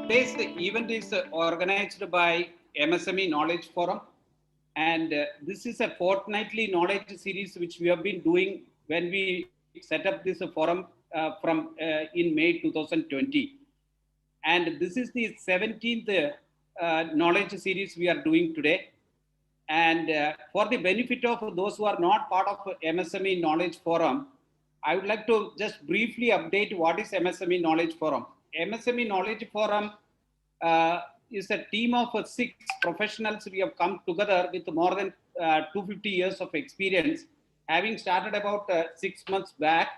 Today's event is organized by MSME Knowledge Forum, and this is a fortnightly knowledge series which we have been doing when we set up this forum from in May 2020. And this is the 17th knowledge series we are doing today. And for the benefit of those who are not part of MSME Knowledge Forum, I would like to just briefly update what is MSME Knowledge Forum. MSME Knowledge Forum is a team of 6 professionals. We have come together with more than 250 years of experience, having started about 6 months back.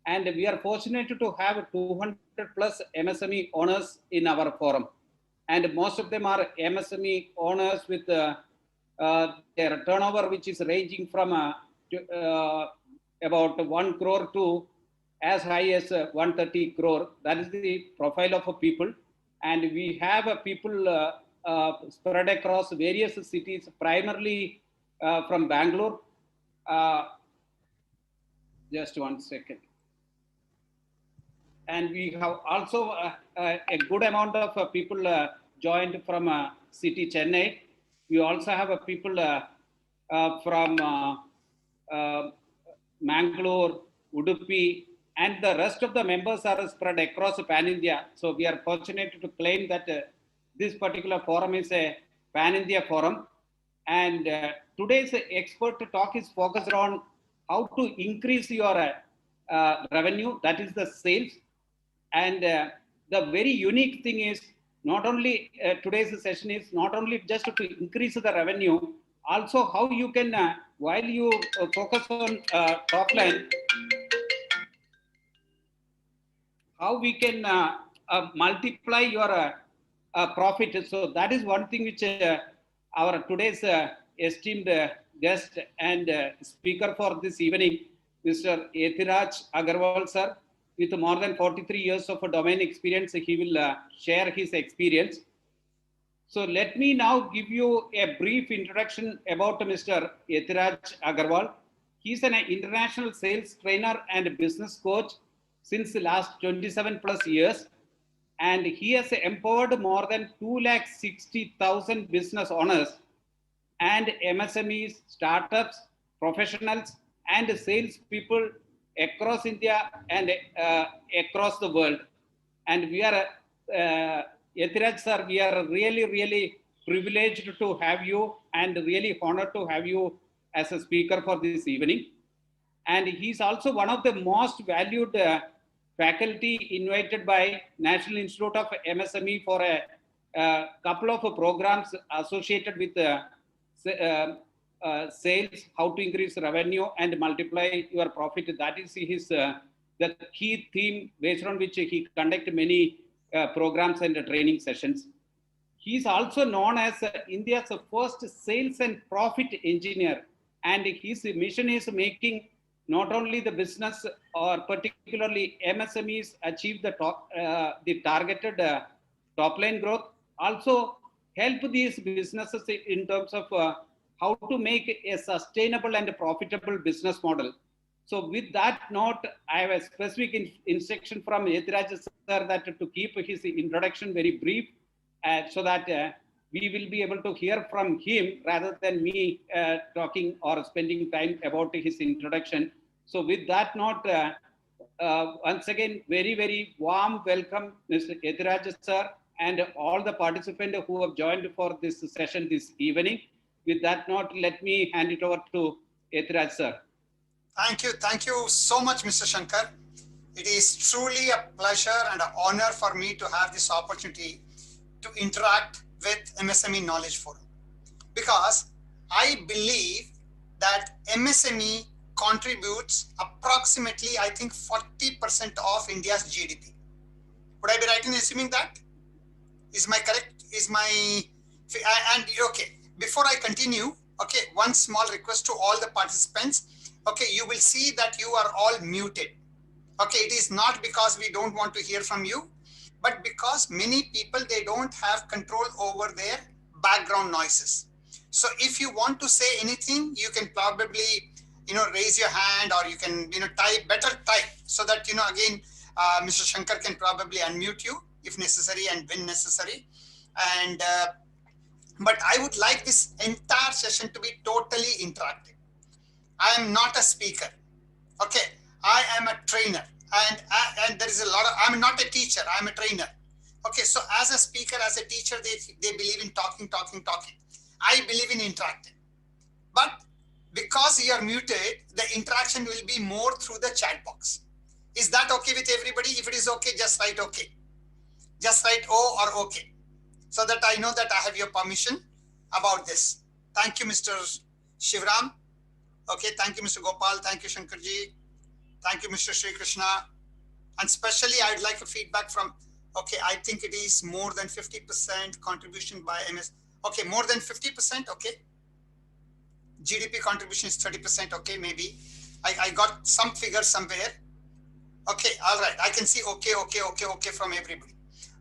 And we are fortunate to have 200 plus MSME owners in our forum. And most of them are MSME owners with their turnover, which is ranging from about 1 crore to as high as 130 crore. That is the profile of people. And we have people spread across various cities, primarily from Bangalore. Just 1 second. And we have also a good amount of people joined from city Chennai. We also have people from Mangalore, Udupi, and the rest of the members are spread across Pan-India. So we are fortunate to claim that this particular forum is a Pan-India forum. And today's expert talk is focused on how to increase your revenue, that is the sales. And the very unique thing is not only today's session is not only just to increase the revenue, also how you can, while you focus on top line, how we can multiply your profit. So that is one thing which our today's esteemed guest and speaker for this evening, Mr. Yethiraj Agarwal sir, with more than 43 years of domain experience, he will share his experience. So let me now give you a brief introduction about Mr. Yethiraj Agarwal. He's an international sales trainer and business coach since the last 27 plus years. And he has empowered more than 260,000 business owners and MSMEs, startups, professionals, and sales people across India and across the world. And we are, Yethiraj sir, we are really, really privileged to have you and really honored to have you as a speaker for this evening. And he's also one of the most valued faculty invited by National Institute of MSME for a couple of programs associated with sales, how to increase revenue and multiply your profit. That is his the key theme based on which he conducts many programs and training sessions. He is also known as India's first sales and profit engineer, and his mission is making not only the business or particularly MSMEs achieve the targeted top line growth, also help these businesses in terms of how to make a sustainable and profitable business model. So with that note, I have a specific instruction from Yethiraj sir that to keep his introduction very brief so that we will be able to hear from him rather than me talking or spending time about his introduction. So with that note, once again, very, very warm welcome, Mr. Yethiraj sir, and all the participants who have joined for this session this evening. With that note, let me hand it over to Yethiraj sir. Thank you so much, Mr. Shankar. It is truly a pleasure and an honor for me to have this opportunity to interact with MSME Knowledge Forum, because I believe that MSME contributes approximately, I think, 40% of India's GDP. Would I be right in assuming that? Is my correct? And okay, before I continue, okay, one small request to all the participants. Okay, you will see that you are all muted. Okay, it is not because we don't want to hear from you, but because many people, they don't have control over their background noises. So if you want to say anything, you can probably, raise your hand, or you can, better type so that, again, Mr. Shankar can probably unmute you. if necessary and when necessary. And but I would like this entire session to be totally interactive. I am not a speaker. Okay, I am a trainer, and there is a lot of. I'm not a teacher. I'm a trainer. Okay, so as a speaker, as a teacher, they believe in talking. I believe in interacting. But because you are muted, the interaction will be more through the chat box. Is that okay with everybody? If it is okay, just write okay. Just write O or okay, so that I know that I have your permission about this. Thank you, Mr. Shivram. Okay, thank you, Mr. Gopal. Thank you, Shankarji. Thank you, Mr. Sri Krishna. And especially, I'd like a feedback from, okay, I think it is more than 50% contribution by MS. Okay, more than 50%, okay. GDP contribution is 30%, okay, maybe. I got some figure somewhere. Okay, all right, I can see okay from everybody.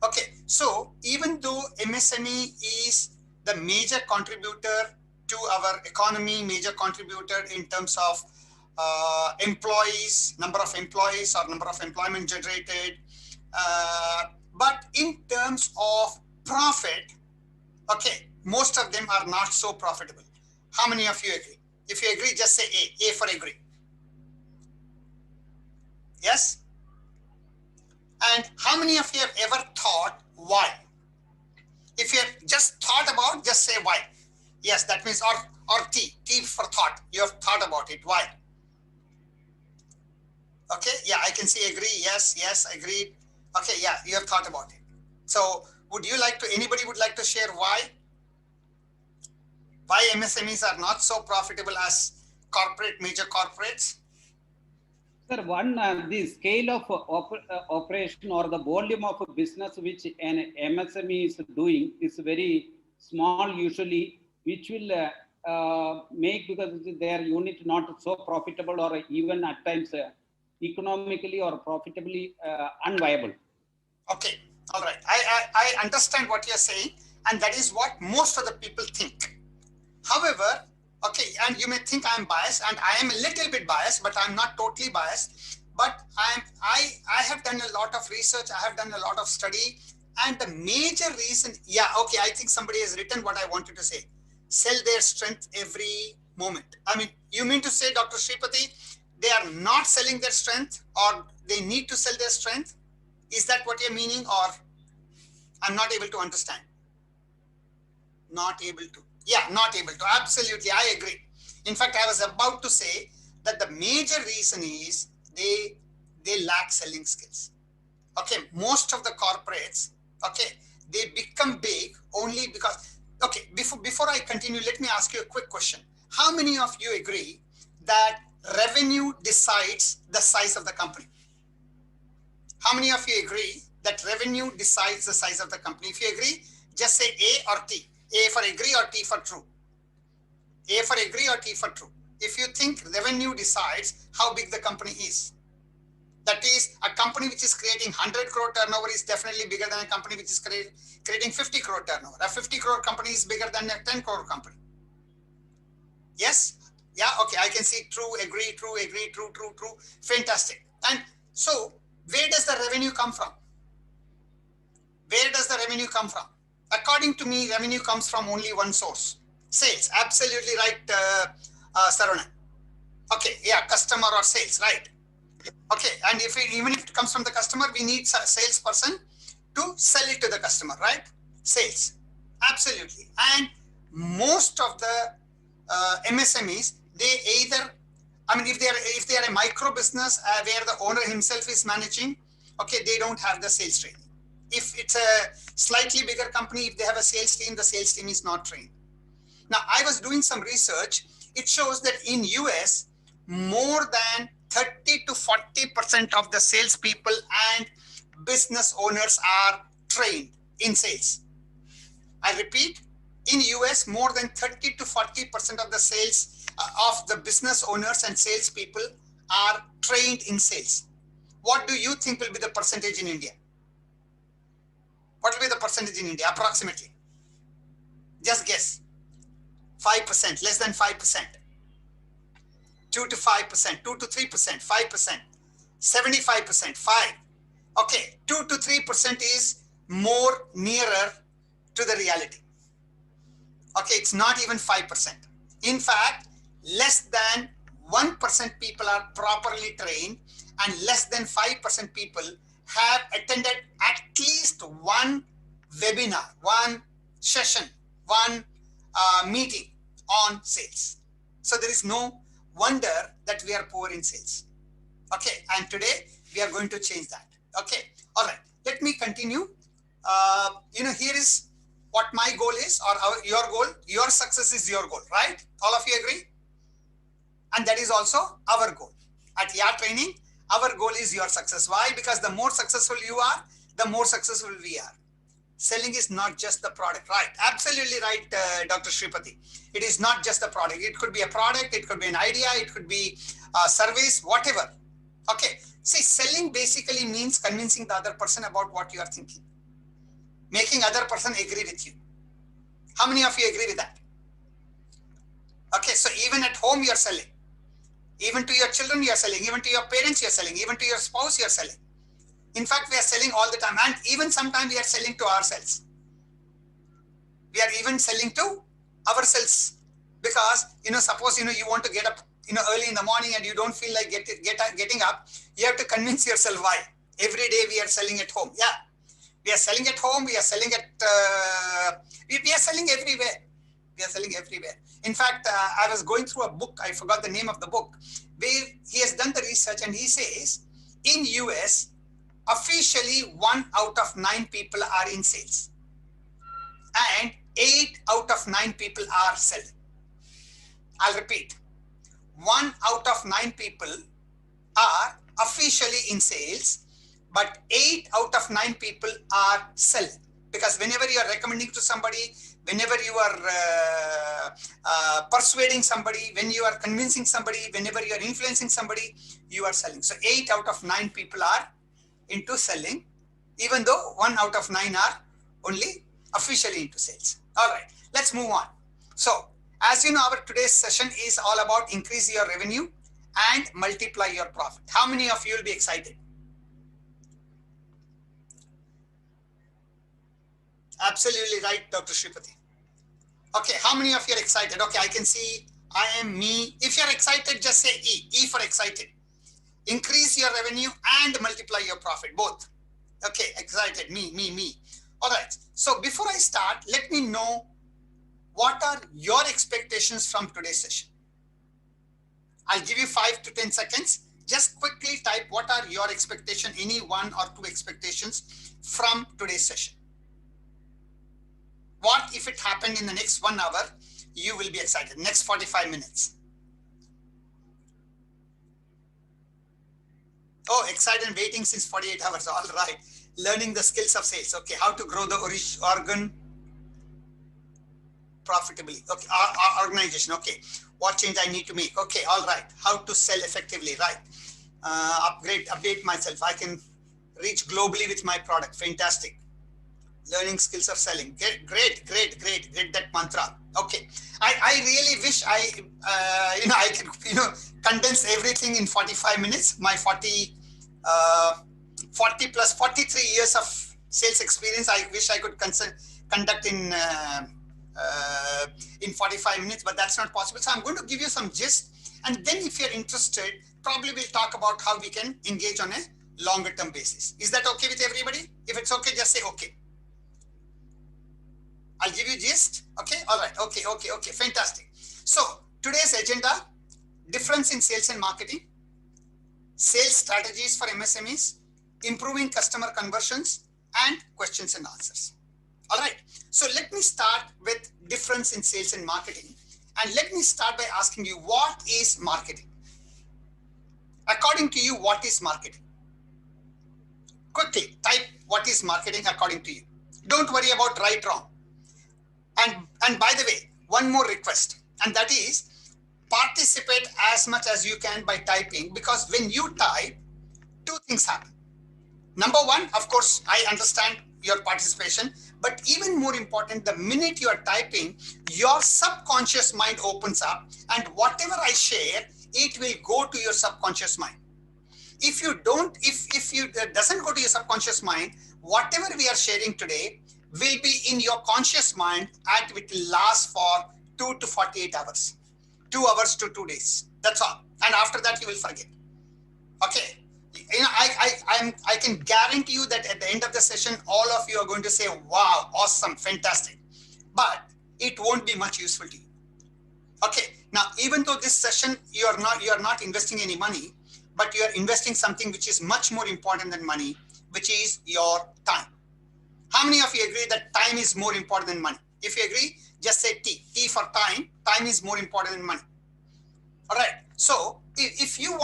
Okay, so even though MSME is the major contributor to our economy, major contributor in terms of employees, number of employees or number of employment generated, but in terms of profit, okay, most of them are not so profitable. How many of you agree? If you agree, just say A for agree. Yes? And how many of you have ever thought why? If you have just thought about, just say why. Yes, that means or T for thought. You have thought about it. Why? Okay, yeah, I can see agree. Yes, agreed. Okay, yeah, you have thought about it. So would you like to, anybody would like to share why? Why MSMEs are not so profitable as major corporates? Sir, one, the scale of operation or the volume of business which an MSME is doing is very small usually, which will make, because their unit not so profitable or even at times economically or profitably unviable. Okay, all right. I understand what you're saying, and that is what most of the people think. However, okay, and you may think I'm biased, and I am a little bit biased, but I'm not totally biased. But I have done a lot of research, I have done a lot of study, and the major reason, yeah, okay, I think somebody has written what I wanted to say. Sell their strength every moment. I mean, you mean to say, Dr. Sripati, they are not selling their strength, or they need to sell their strength? Is that what you're meaning, or I'm not able to understand? Not able to. Yeah, not able to. Absolutely, I agree. In fact, I was about to say that the major reason is they lack selling skills. Okay, most of the corporates, okay, they become big only because, okay, before I continue, let me ask you a quick question. How many of you agree that revenue decides the size of the company? How many of you agree that revenue decides the size of the company? If you agree, just say A or T. A for agree or T for true. A for agree or T for true. If you think revenue decides how big the company is, that is, a company which is creating 100 crore turnover is definitely bigger than a company which is creating 50 crore turnover. A 50 crore company is bigger than a 10 crore company. Yes? Yeah, okay, I can see true, agree, true, true. Fantastic. And so, where does the revenue come from? Where does the revenue come from? According to me, revenue comes from only one source. Sales. Absolutely right, Sarunan. Okay, yeah, customer or sales, right? Okay, and even if it comes from the customer, we need a salesperson to sell it to the customer, right? Sales. Absolutely. And most of the MSMEs, they either, I mean, if they are a micro business where the owner himself is managing, okay, they don't have the sales training. If it's a slightly bigger company, if they have a sales team, the sales team is not trained. Now, I was doing some research. It shows that in US, more than 30 to 40% of the salespeople and business owners are trained in sales. I repeat, in US, more than 30 to 40% of the sales of the business owners and salespeople are trained in sales. What do you think will be the percentage in India? What will be the percentage in India, approximately? Just guess. 5%, less than 5%. 2 to 5%, 2 to 3%, 5%, 75%, 5. Okay, 2 to 3% is more nearer to the reality. Okay, it's not even 5%. In fact, less than 1% people are properly trained, and less than 5% people have attended at least one webinar, one session, one meeting on sales. So there is no wonder that we are poor in sales. Okay, and today we are going to change that. Okay, all right, let me continue. Here is what my goal is, or your goal. Your success is your goal, right? All of you agree? And that is also our goal. At YA Training, our goal is your success. Why? Because the more successful you are, the more successful we are. Selling is not just the product, right? Absolutely right, Dr. Shripati. It is not just a product. It could be a product, it could be an idea, it could be a service, whatever. Okay, see, selling basically means convincing the other person about what you are thinking. Making other person agree with you. How many of you agree with that? Okay, so even at home you are selling. Even to your children you are selling. Even to your parents you are selling. Even to your spouse you are selling. In fact, we are selling all the time, and even sometimes we are selling to ourselves. We are even selling to ourselves because, suppose, you want to get up, early in the morning and you don't feel like getting up. You have to convince yourself why. Every day we are selling at home. Yeah, we are selling at home. We are selling at, we are selling everywhere. We are selling everywhere. In fact, I was going through a book. I forgot the name of the book, where he has done the research, and he says in US, officially 1 out of 9 people are in sales, and 8 out of 9 people are selling. I'll repeat, 1 out of 9 people are officially in sales, but 8 out of 9 people are selling. Because whenever you are recommending to somebody, whenever you are persuading somebody, when you are convincing somebody, whenever you are influencing somebody, you are selling. So 8 out of 9 people are into selling, even though 1 out of 9 are only officially into sales. All right, let's move on. So as you know, our today's session is all about increase your revenue and multiply your profit. How many of you will be excited? Absolutely right, Dr. Shripati. Okay, how many of you are excited? Okay, I can see I am, me. If you're excited, just say E. E for excited. Increase your revenue and multiply your profit, both. Okay, excited, me. All right, so before I start, let me know what are your expectations from today's session. I'll give you 5 to 10 seconds. Just quickly type what are your expectations, any 1 or 2 expectations from today's session. What if it happened in the next 1 hour? You will be excited. Next 45 minutes. Oh, excited and waiting since 48 hours. All right. Learning the skills of sales. Okay. How to grow the organ profitably. Okay. Organization. Okay. What change I need to make. Okay. All right. How to sell effectively. Right. Update myself. I can reach globally with my product. Fantastic. Learning skills of selling. Great. Get that mantra. Okay. I really wish I could, condense everything in 45 minutes. My 40 plus 43 years of sales experience, I wish I could conduct in 45 minutes, but that's not possible. So I'm going to give you some gist, and then if you're interested, probably we'll talk about how we can engage on a longer term basis. Is that okay with everybody? If it's okay, just say okay. I'll give you gist. Okay. All right. Okay. Fantastic. So today's agenda: difference in sales and marketing, sales strategies for MSMEs, improving customer conversions, and questions and answers. All right. So let me start with difference in sales and marketing. And let me start by asking you, what is marketing? According to you, what is marketing? Quickly type what is marketing according to you. Don't worry about right, wrong. And by the way, one more request, and that is participate as much as you can by typing, because when you type, 2 things happen. Number 1, of course, I understand your participation, but even more important, the minute you are typing, your subconscious mind opens up, and whatever I share, it will go to your subconscious mind. If you don't, if you that doesn't go to your subconscious mind, whatever we are sharing today will be in your conscious mind and it will last for 2 to 48 hours, 2 hours to 2 days. That's all. And after that, you will forget. Okay. You know, I can guarantee you that at the end of the session, all of you are going to say, wow, awesome, fantastic. But it won't be much useful to you. Okay. Now, even though this session, you are not investing any money, but you are investing something which is much more important than money, which is your time. How many of you agree that time is more important than money? If you agree, just say T. T for time. Time is more important than money. All right. So if you're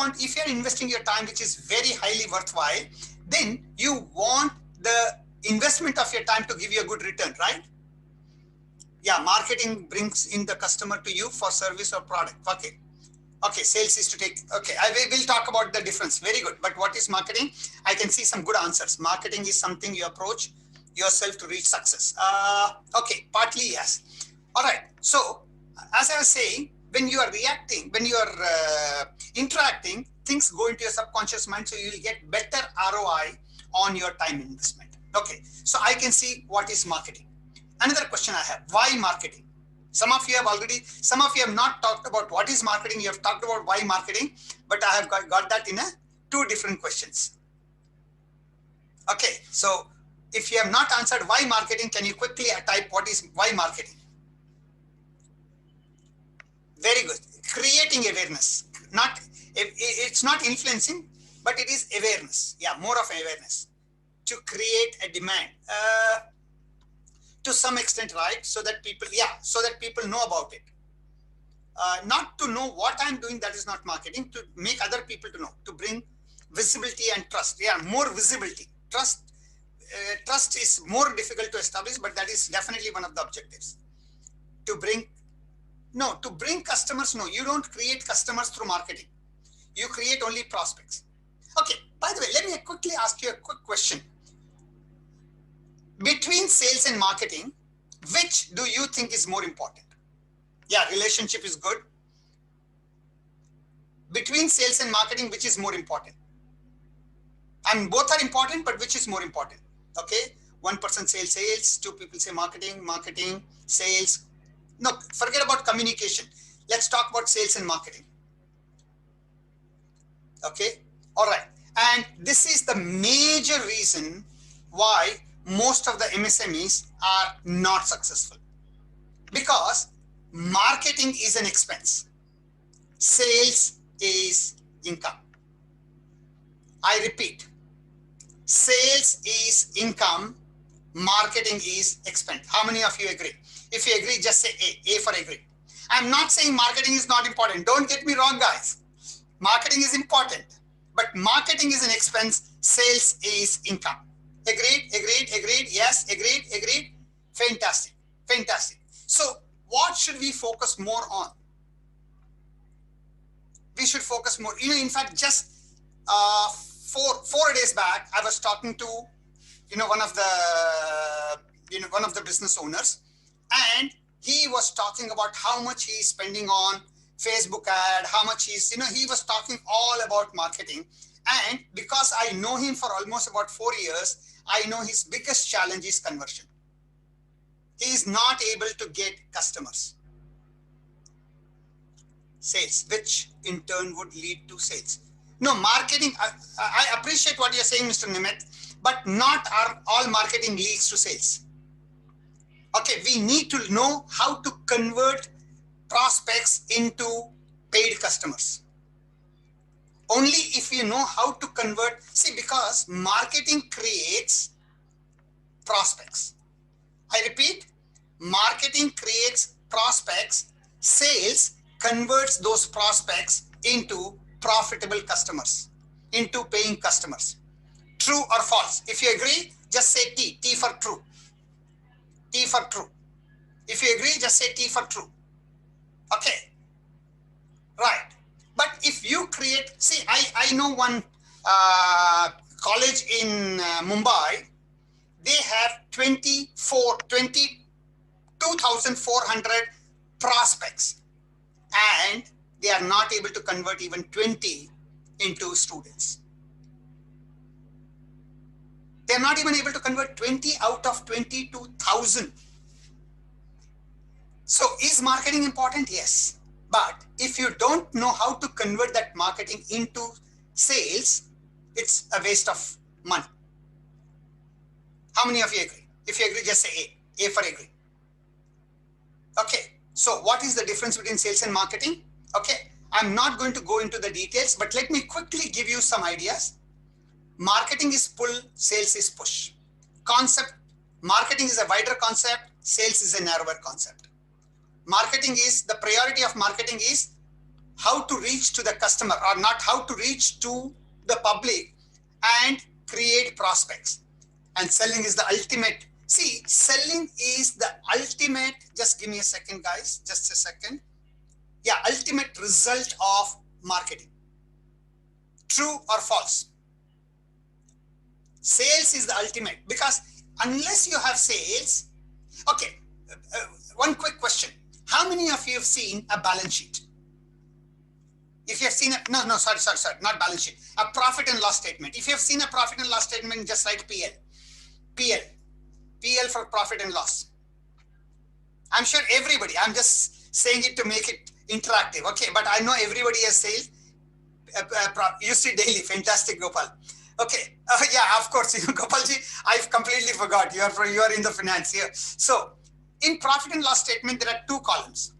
investing your time, which is very highly worthwhile, then you want the investment of your time to give you a good return, right? Yeah, marketing brings in the customer to you for service or product. Okay. Okay, sales is to take, okay, will talk about the difference. Very good. But what is marketing? I can see some good answers. Marketing is something you approach yourself to reach success. Okay, partly yes. All right. So as I was saying, when you are reacting, when you are interacting, things go into your subconscious mind, so you will get better ROI on your time investment. Okay, so I can see what is marketing. Another question I have, why marketing? Some of you have not talked about what is marketing. You have talked about why marketing, but I have got that in 2 different questions. Okay, so if you have not answered why marketing, can you quickly type what is why marketing? Very good. Creating awareness. It's not influencing, but it is awareness. Yeah, more of awareness to create a demand. To some extent, right? So that people know about it. Not to know what I'm doing, that is not marketing. To make other people to know, to bring visibility and trust. Yeah, more visibility. Trust is more difficult to establish, but that is definitely one of the objectives. To bring customers. No, you don't create customers through marketing. You create only prospects. Okay, by the way, let me quickly ask you a quick question. Between sales and marketing, which do you think is more important? Yeah, relationship is good. Between sales and marketing, which is more important? And both are important, but which is more important? Okay, one person says sales, 2 people say marketing, sales. No, forget about communication. Let's talk about sales and marketing. Okay, all right. And this is the major reason why most of the MSMEs are not successful. Because marketing is an expense. Sales is income. I repeat, sales is income, marketing is expense. How many of you agree? If you agree, just say A for agree. I'm not saying marketing is not important. Don't get me wrong, guys. Marketing is important, but marketing is an expense, sales is income. Agreed, agreed, agreed, yes, agreed, agreed. Fantastic, fantastic. So what should we focus more on? We should focus more. You know, in fact, just 4 days back, I was talking to, one of the business owners, and he was talking about how much he is spending on Facebook ad, how much he was talking all about marketing. And because I know him for almost about 4 years, I know his biggest challenge is conversion. He is not able to get customers. Sales, which in turn would lead to sales. No, marketing, I appreciate what you're saying, Mr. Nimit, but not all marketing leads to sales. Okay, we need to know how to convert prospects into paid customers. Only if you know how to convert, because marketing creates prospects. I repeat, marketing creates prospects, sales converts those prospects into profitable customers, into paying customers. True or false? If you agree, just say T. T for true. T for true. If you agree, just say T for true. Okay. Right. But if you create, I know one college in Mumbai, they have 22,400 prospects, and they are not able to convert even 20 into students. They're not even able to convert 20 out of 22,000. So is marketing important? Yes. But if you don't know how to convert that marketing into sales, it's a waste of money. How many of you agree? If you agree, just say A. A for agree. Okay. So what is the difference between sales and marketing? Okay. I'm not going to go into the details, but let me quickly give you some ideas. Marketing is pull, sales is push. Concept, marketing is a wider concept, sales is a narrower concept. Marketing is, the priority of marketing is how to reach to the customer, or not how to reach to the public and create prospects. And selling is the ultimate. See, selling is the ultimate, just give me a second, guys, just a second. Yeah, ultimate result of marketing. True or false? Sales is the ultimate, because unless you have sales, okay, one quick question. How many of you have seen a balance sheet? If you have seen sorry, not balance sheet, a profit and loss statement. If you have seen a profit and loss statement, just write PL. PL for profit and loss. I'm sure everybody, I'm just saying it to make it interactive. Okay, but I know everybody has sales. You see daily, fantastic, Gopal. Okay, yeah, of course, Gopalji, I've completely forgot. You are in the finance here. So in profit and loss statement, there are two columns.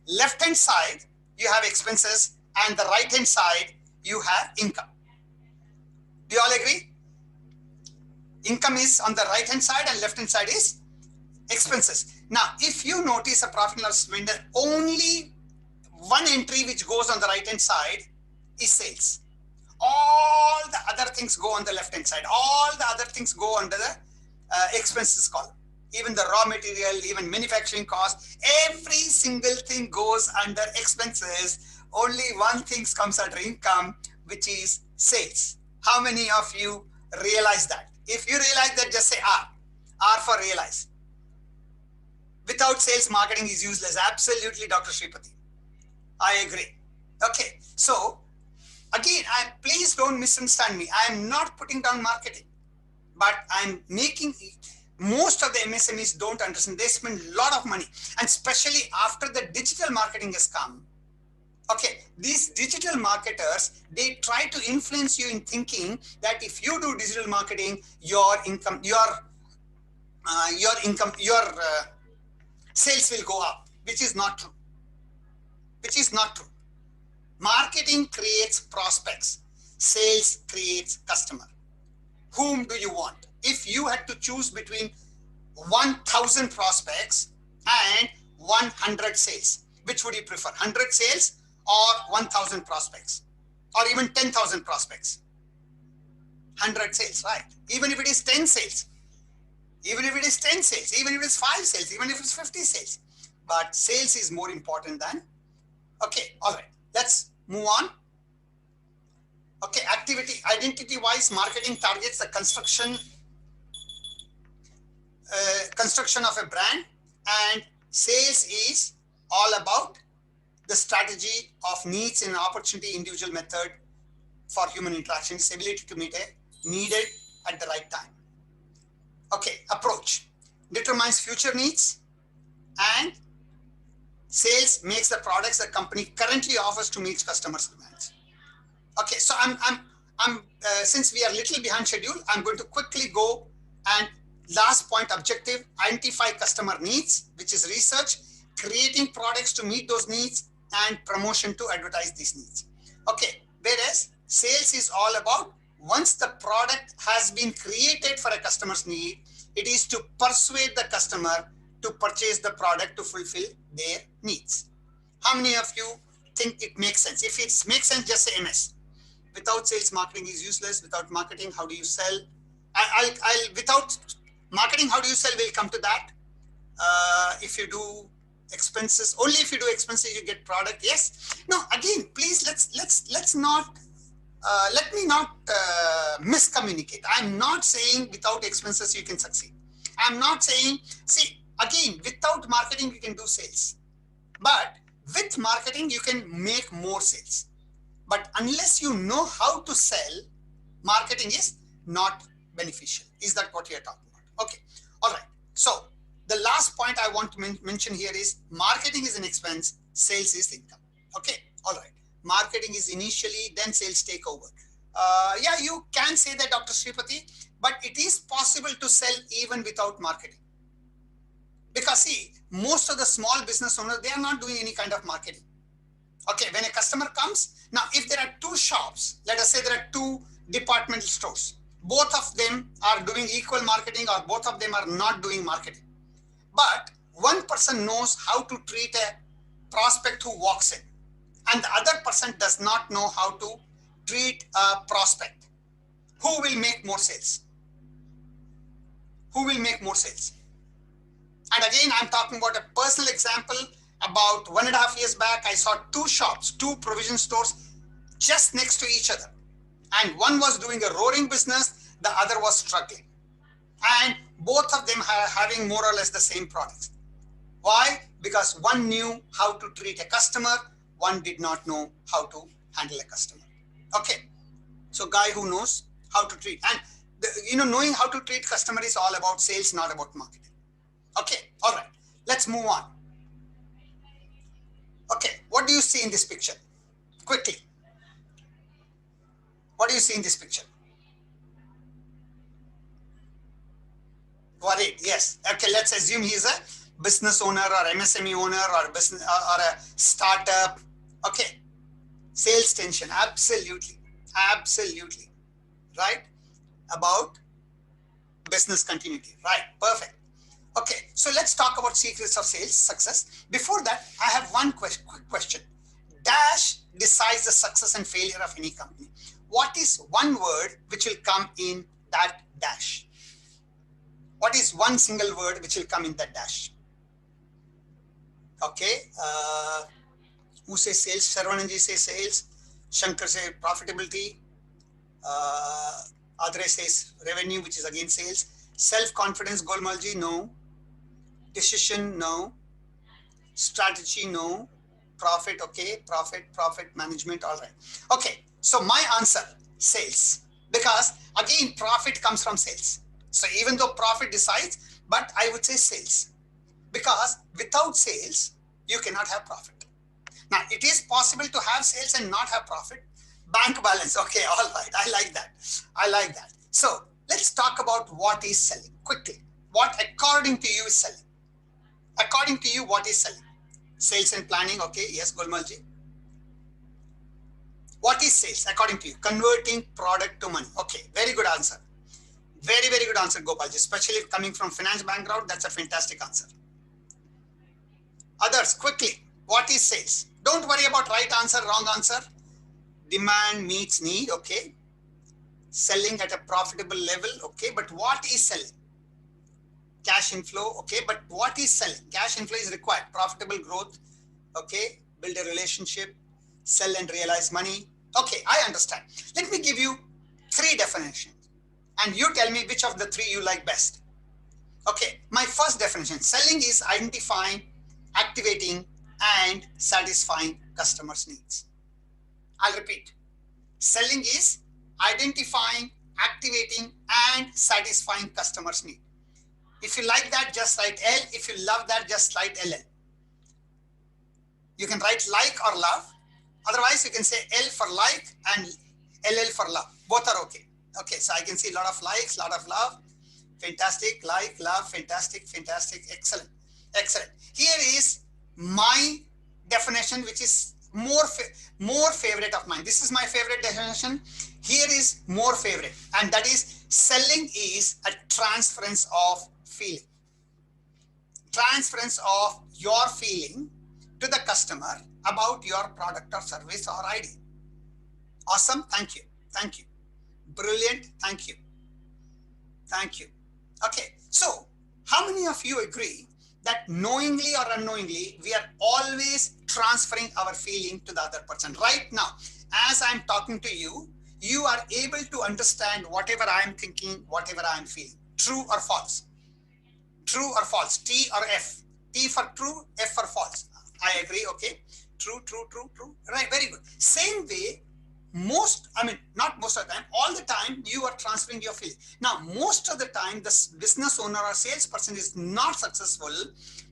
Left-hand side, you have expenses, and the right-hand side, you have income. Do you all agree? Income is on the right-hand side and left-hand side is expenses. Now, if you notice a profit and loss statement, only one entry which goes on the right-hand side is sales. All the other things go on the left-hand side. All the other things go under the expenses column. Even the raw material, even manufacturing costs, every single thing goes under expenses. Only one thing comes under income, which is sales. How many of you realize that? If you realize that, just say R. R for realize. Without sales, marketing is useless. Absolutely, Dr. Sripati. I agree. Okay, so again, please don't misunderstand me. I am not putting down marketing, but I'm making most of the MSMEs don't understand. They spend a lot of money, and especially after the digital marketing has come. Okay, these digital marketers, they try to influence you in thinking that if you do digital marketing, your sales will go up, which is not true. Which is not true. Marketing creates prospects. Sales creates customer. Whom do you want? If you had to choose between 1,000 prospects and 100 sales, which would you prefer? 100 sales or 1,000 prospects? Or even 10,000 prospects? 100 sales, right? Even if it is 10 sales, even if it is 10 sales, even if it is 5 sales, even if it's 50 sales. But sales is more important than, okay, all right, let's move on. Okay, activity, identity-wise, marketing targets the construction of a brand, and sales is all about the strategy of needs and opportunity, individual method for human interaction, its ability to meet a needed at the right time. Okay, approach determines future needs, and sales makes the products the company currently offers to meet customers' demands. Okay, so since we are a little behind schedule, I'm going to quickly go and last point, objective, identify customer needs, which is research, creating products to meet those needs, and promotion to advertise these needs. Okay, whereas sales is all about once the product has been created for a customer's need, it is to persuade the customer to purchase the product to fulfill their needs. How many of you think it makes sense? If it makes sense, just say MS. Without sales, marketing is useless. Without marketing, how do you sell? Without marketing, how do you sell? We'll come to that. If you do expenses, only if you do expenses, you get product. Yes. No. Again, please let's not. Let me not miscommunicate. I'm not saying without expenses you can succeed. I'm not saying. See, again, without marketing you can do sales, but with marketing you can make more sales. But unless you know how to sell, marketing is not beneficial. Is that what you're talking about? Okay. All right. So the last point I want to mention here is marketing is an expense, sales is income. Okay. All right. Marketing is initially, then sales take over. Yeah, you can say that, Dr. Sripati, but it is possible to sell even without marketing. Because see, most of the small business owners, they are not doing any kind of marketing. Okay, when a customer comes, now if there are two shops, let us say there are two departmental stores, both of them are doing equal marketing or both of them are not doing marketing. But one person knows how to treat a prospect who walks in, and the other person does not know how to treat a prospect. Who will make more sales? Who will make more sales? And again, I'm talking about a personal example. About 1.5 years back, I saw two shops, two provision stores just next to each other. And one was doing a roaring business, the other was struggling. And both of them are having more or less the same products. Why? Because one knew how to treat a customer, one did not know how to handle a customer. Okay, so guy who knows how to treat, and knowing how to treat customer is all about sales, not about marketing. Okay, all right, let's move on. Okay, what do you see in this picture? Quickly. What do you see in this picture? Worried, yes. Okay, let's assume he's a business owner or MSME owner or business or a startup. Okay, sales tension, absolutely, absolutely, right? About business continuity, right? Perfect. Okay, so let's talk about secrets of sales success. Before that, I have one quick question. Dash decides the success and failure of any company. What is one word which will come in that dash? What is one single word which will come in that dash? Okay, who says sales? Sarvananji says sales. Shankar says profitability. Adre says revenue, which is again sales. Self-confidence, Golmalji, no. Decision, no. Strategy, no. Profit, okay. Profit management, all right. Okay, so my answer, sales. Because again, profit comes from sales. So even though profit decides, but I would say sales. Because without sales, you cannot have profit. Now, it is possible to have sales and not have profit. Bank balance, okay, all right. I like that. I like that. So let's talk about what is selling quickly. What according to you is selling? According to you, what is selling? Sales and planning, okay, yes, Golmalji. What is sales according to you? Converting product to money. Okay, very good answer. Very, very good answer, Gopalji. Especially coming from finance background, that's a fantastic answer. Others, quickly, what is sales? Don't worry about right answer, wrong answer. Demand meets need, okay. Selling at a profitable level, okay. But what is selling? Cash inflow, okay. But what is selling? Cash inflow is required. Profitable growth, okay. Build a relationship, sell and realize money. Okay, I understand. Let me give you 3 definitions. And you tell me which of the 3 you like best. Okay, my first definition, selling is identifying, activating, and satisfying customers' needs. I'll repeat. Selling is identifying, activating, and satisfying customers' need. If you like that, just write L. If you love that, just write LL. You can write like or love. Otherwise, you can say L for like and LL for love. Both are okay. Okay, so I can see a lot of likes, a lot of love. Fantastic, like, love, fantastic, fantastic, excellent, excellent. Here is my definition, which is more favorite of mine. This is my favorite definition. Here is more favorite, and that is selling is a transference of feeling. Transference of your feeling to the customer about your product or service or idea. Awesome, thank you, thank you. Brilliant, thank you. Thank you. Okay, so how many of you agree that knowingly or unknowingly, we are always transferring our feeling to the other person? Right now, as I'm talking to you, you are able to understand whatever I'm thinking, whatever I'm feeling. True or false? True or false? T or F? T for true, F for false. I agree, okay. True, true, true, true. Right, very good. Same way, not most of the time, all the time you are transferring your feeling. Now, most of the time, this business owner or salesperson is not successful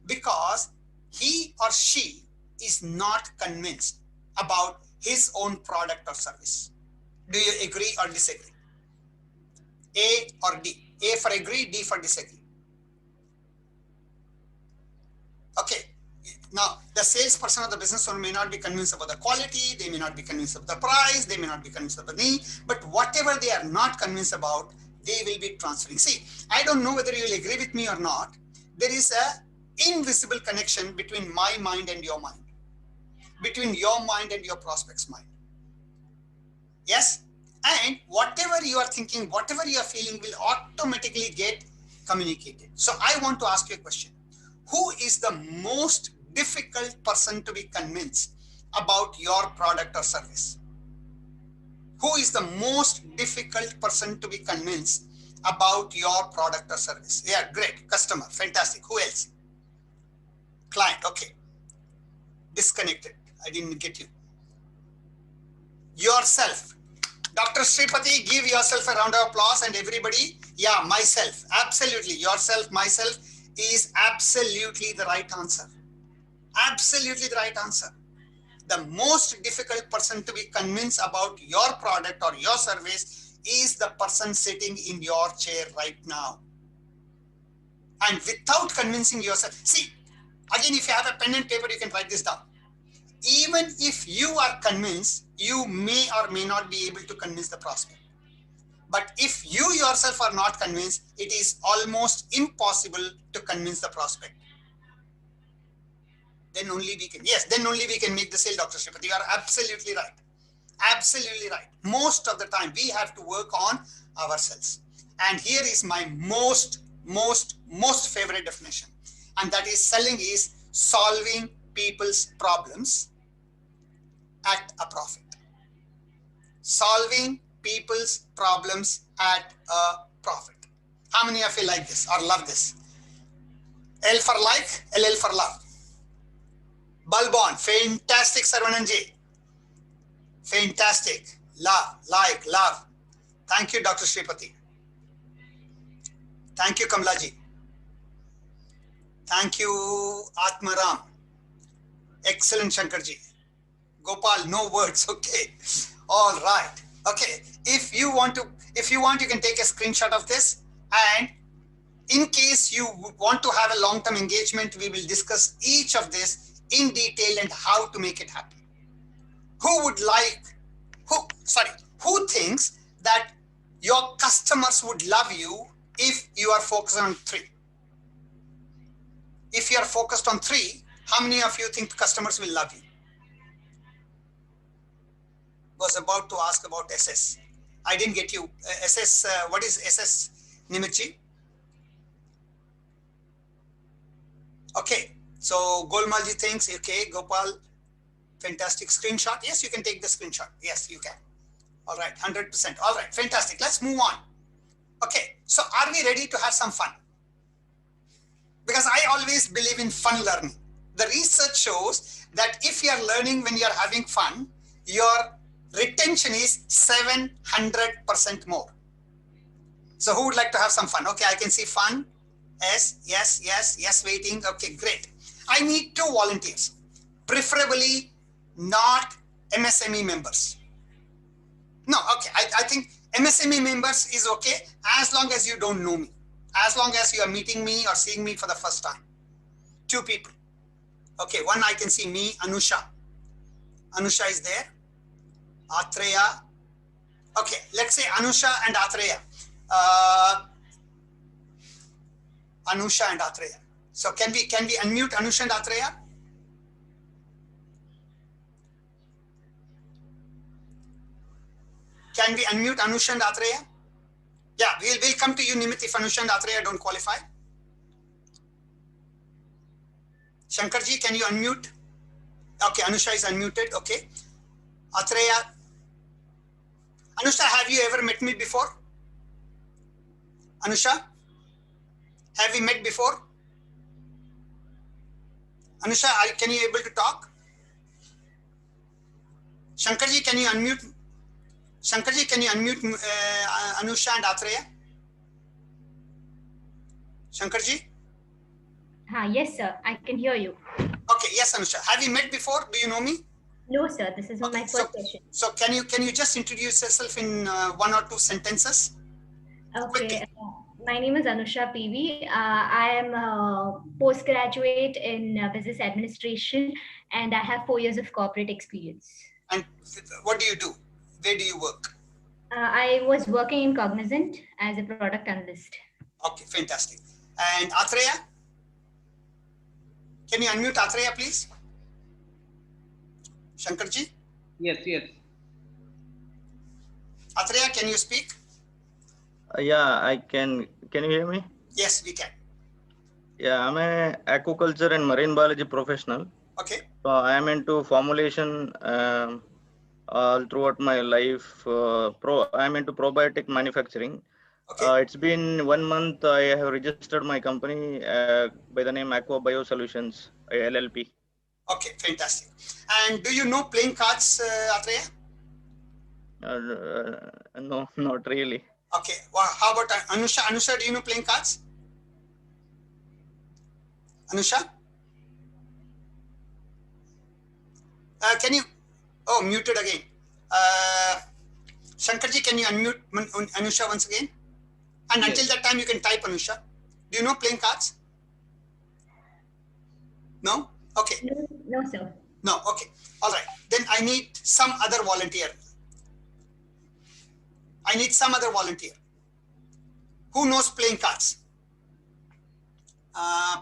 because he or she is not convinced about his own product or service. Do you agree or disagree? A or D? A for agree, D for disagree. Okay. Now, the salesperson or the business owner may not be convinced about the quality, they may not be convinced of the price, they may not be convinced of the need, but whatever they are not convinced about, they will be transferring. See, I don't know whether you will agree with me or not. There is a invisible connection between my mind and your mind, between your mind and your prospect's mind. Yes? And whatever you are thinking, whatever you are feeling will automatically get communicated. So I want to ask you a question. Who is the most difficult person to be convinced about your product or service? Who is the most difficult person to be convinced about your product or service? Yeah, great. Customer, fantastic. Who else? Client, okay. Disconnected. I didn't get you. Yourself. Dr. Sripati, give yourself a round of applause and everybody. Yeah, myself. Absolutely. Yourself, myself is absolutely the right answer. Absolutely the right answer. The most difficult person to be convinced about your product or your service is the person sitting in your chair right now. And without convincing yourself, see, again, if you have a pen and paper, you can write this down. Even if you are convinced, you may or may not be able to convince the prospect. But if you yourself are not convinced, it is almost impossible to convince the prospect. Then only we can, yes, then only we can make the sale, Dr. Sripati. You are absolutely right. Absolutely right. Most of the time we have to work on ourselves. And here is my most favorite definition. And that is selling is solving people's problems at a profit. Solving people's problems at a profit. How many of you like this or love this? L for like, LL for love. Balbon, fantastic, Sarvananji. Fantastic. Love, like, love. Thank you, Dr. Sripati. Thank you, Kamlaji. Thank you, Atmaram. Excellent, Shankarji. Gopal, no words. Okay. All right. Okay. If you want, you can take a screenshot of this. And in case you want to have a long-term engagement, we will discuss each of this in detail and how to make it happen. Who thinks that your customers would love you if you are focused on 3? If you are focused on 3, how many of you think customers will love you? Was about to ask about SS. I didn't get you. SS, what is SS, Nimitji? Okay, so Golmalji thinks, okay, Gopal, fantastic screenshot. Yes, you can take the screenshot. Yes, you can. All right, 100%. All right, fantastic. Let's move on. Okay, so are we ready to have some fun? Because I always believe in fun learning. The research shows that if you are learning when you are having fun, your retention is 700% more. So who would like to have some fun? Okay, I can see fun. Yes, waiting. Okay, great. I need 2 volunteers, preferably not MSME members. No, okay, I think MSME members is okay as long as you don't know me, as long as you are meeting me or seeing me for the first time. 2 people. Okay, one I can see me, Anusha. Anusha is there. Atreya. Okay, let's say Anusha and Atreya. Anusha and Atreya. So can we unmute Anusha and Atreya? Can we unmute Anusha and Atreya? Yeah, we'll come to you, Nimit, if Anusha and Atreya don't qualify. Shankarji, can you unmute? Okay, Anusha is unmuted. Okay. Atreya. Anusha, have you ever met me before? Anusha, have we met before? Anusha, can you able to talk? Shankarji, can you unmute? Shankarji, can you unmute Anusha and Atreya? Shankarji? Yes, sir. I can hear you. Okay, yes, Anusha. Have you met before? Do you know me? No, sir. This is my first session. So can you just introduce yourself in one or two sentences? Okay. My name is Anusha PV. I am a postgraduate in business administration, and I have 4 years of corporate experience. And what do you do? Where do you work? I was working in Cognizant as a product analyst. Okay, fantastic. And Atreya? Can you unmute Atreya, please? Shankarji? Yes, yes. Atreya, can you speak? Yeah, I can. Can you hear me? Yes, we can. Yeah, I'm a aquaculture and marine biology professional. Okay. So I am into formulation all throughout my life. I'm into probiotic manufacturing. Okay. It's been 1 month. I have registered my company by the name Aqua Bio Solutions LLP. Okay, fantastic. And do you know playing cards, Atreya? No, not really. Okay. Well, how about Anusha? Anusha, do you know playing cards? Anusha? Can you? Oh, muted again. Shankarji, can you unmute Anusha once again? And Yes. until that time, you can type Anusha. Do you know playing cards? No? Okay. No, sir. No, okay. All right. Then I need some other volunteer. I need some other volunteer. Who knows playing cards?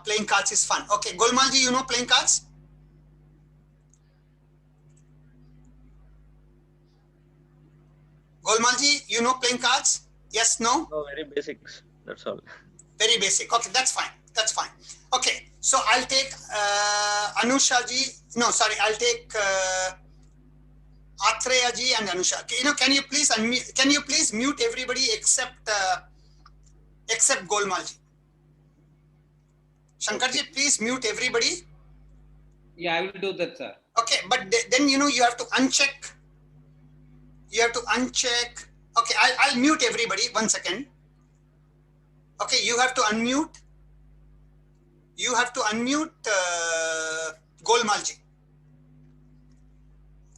Playing cards is fun. Okay, Golmalji, you know playing cards? Golmalji, you know playing cards? Yes, no? No, very basics. That's all. Very basic. Okay, that's fine. That's fine. Okay, so I'll take Anusha ji. No, sorry, I'll take Atreya ji and Anusha. Can you please unmute? Can you please mute everybody except Golmal ji? Shankar ji, please mute everybody. Yeah, I will do that, sir. Okay, but then you have to uncheck. You have to uncheck. Okay, I'll mute everybody. 1 second. Okay, you have to unmute. You have to unmute Golmalji.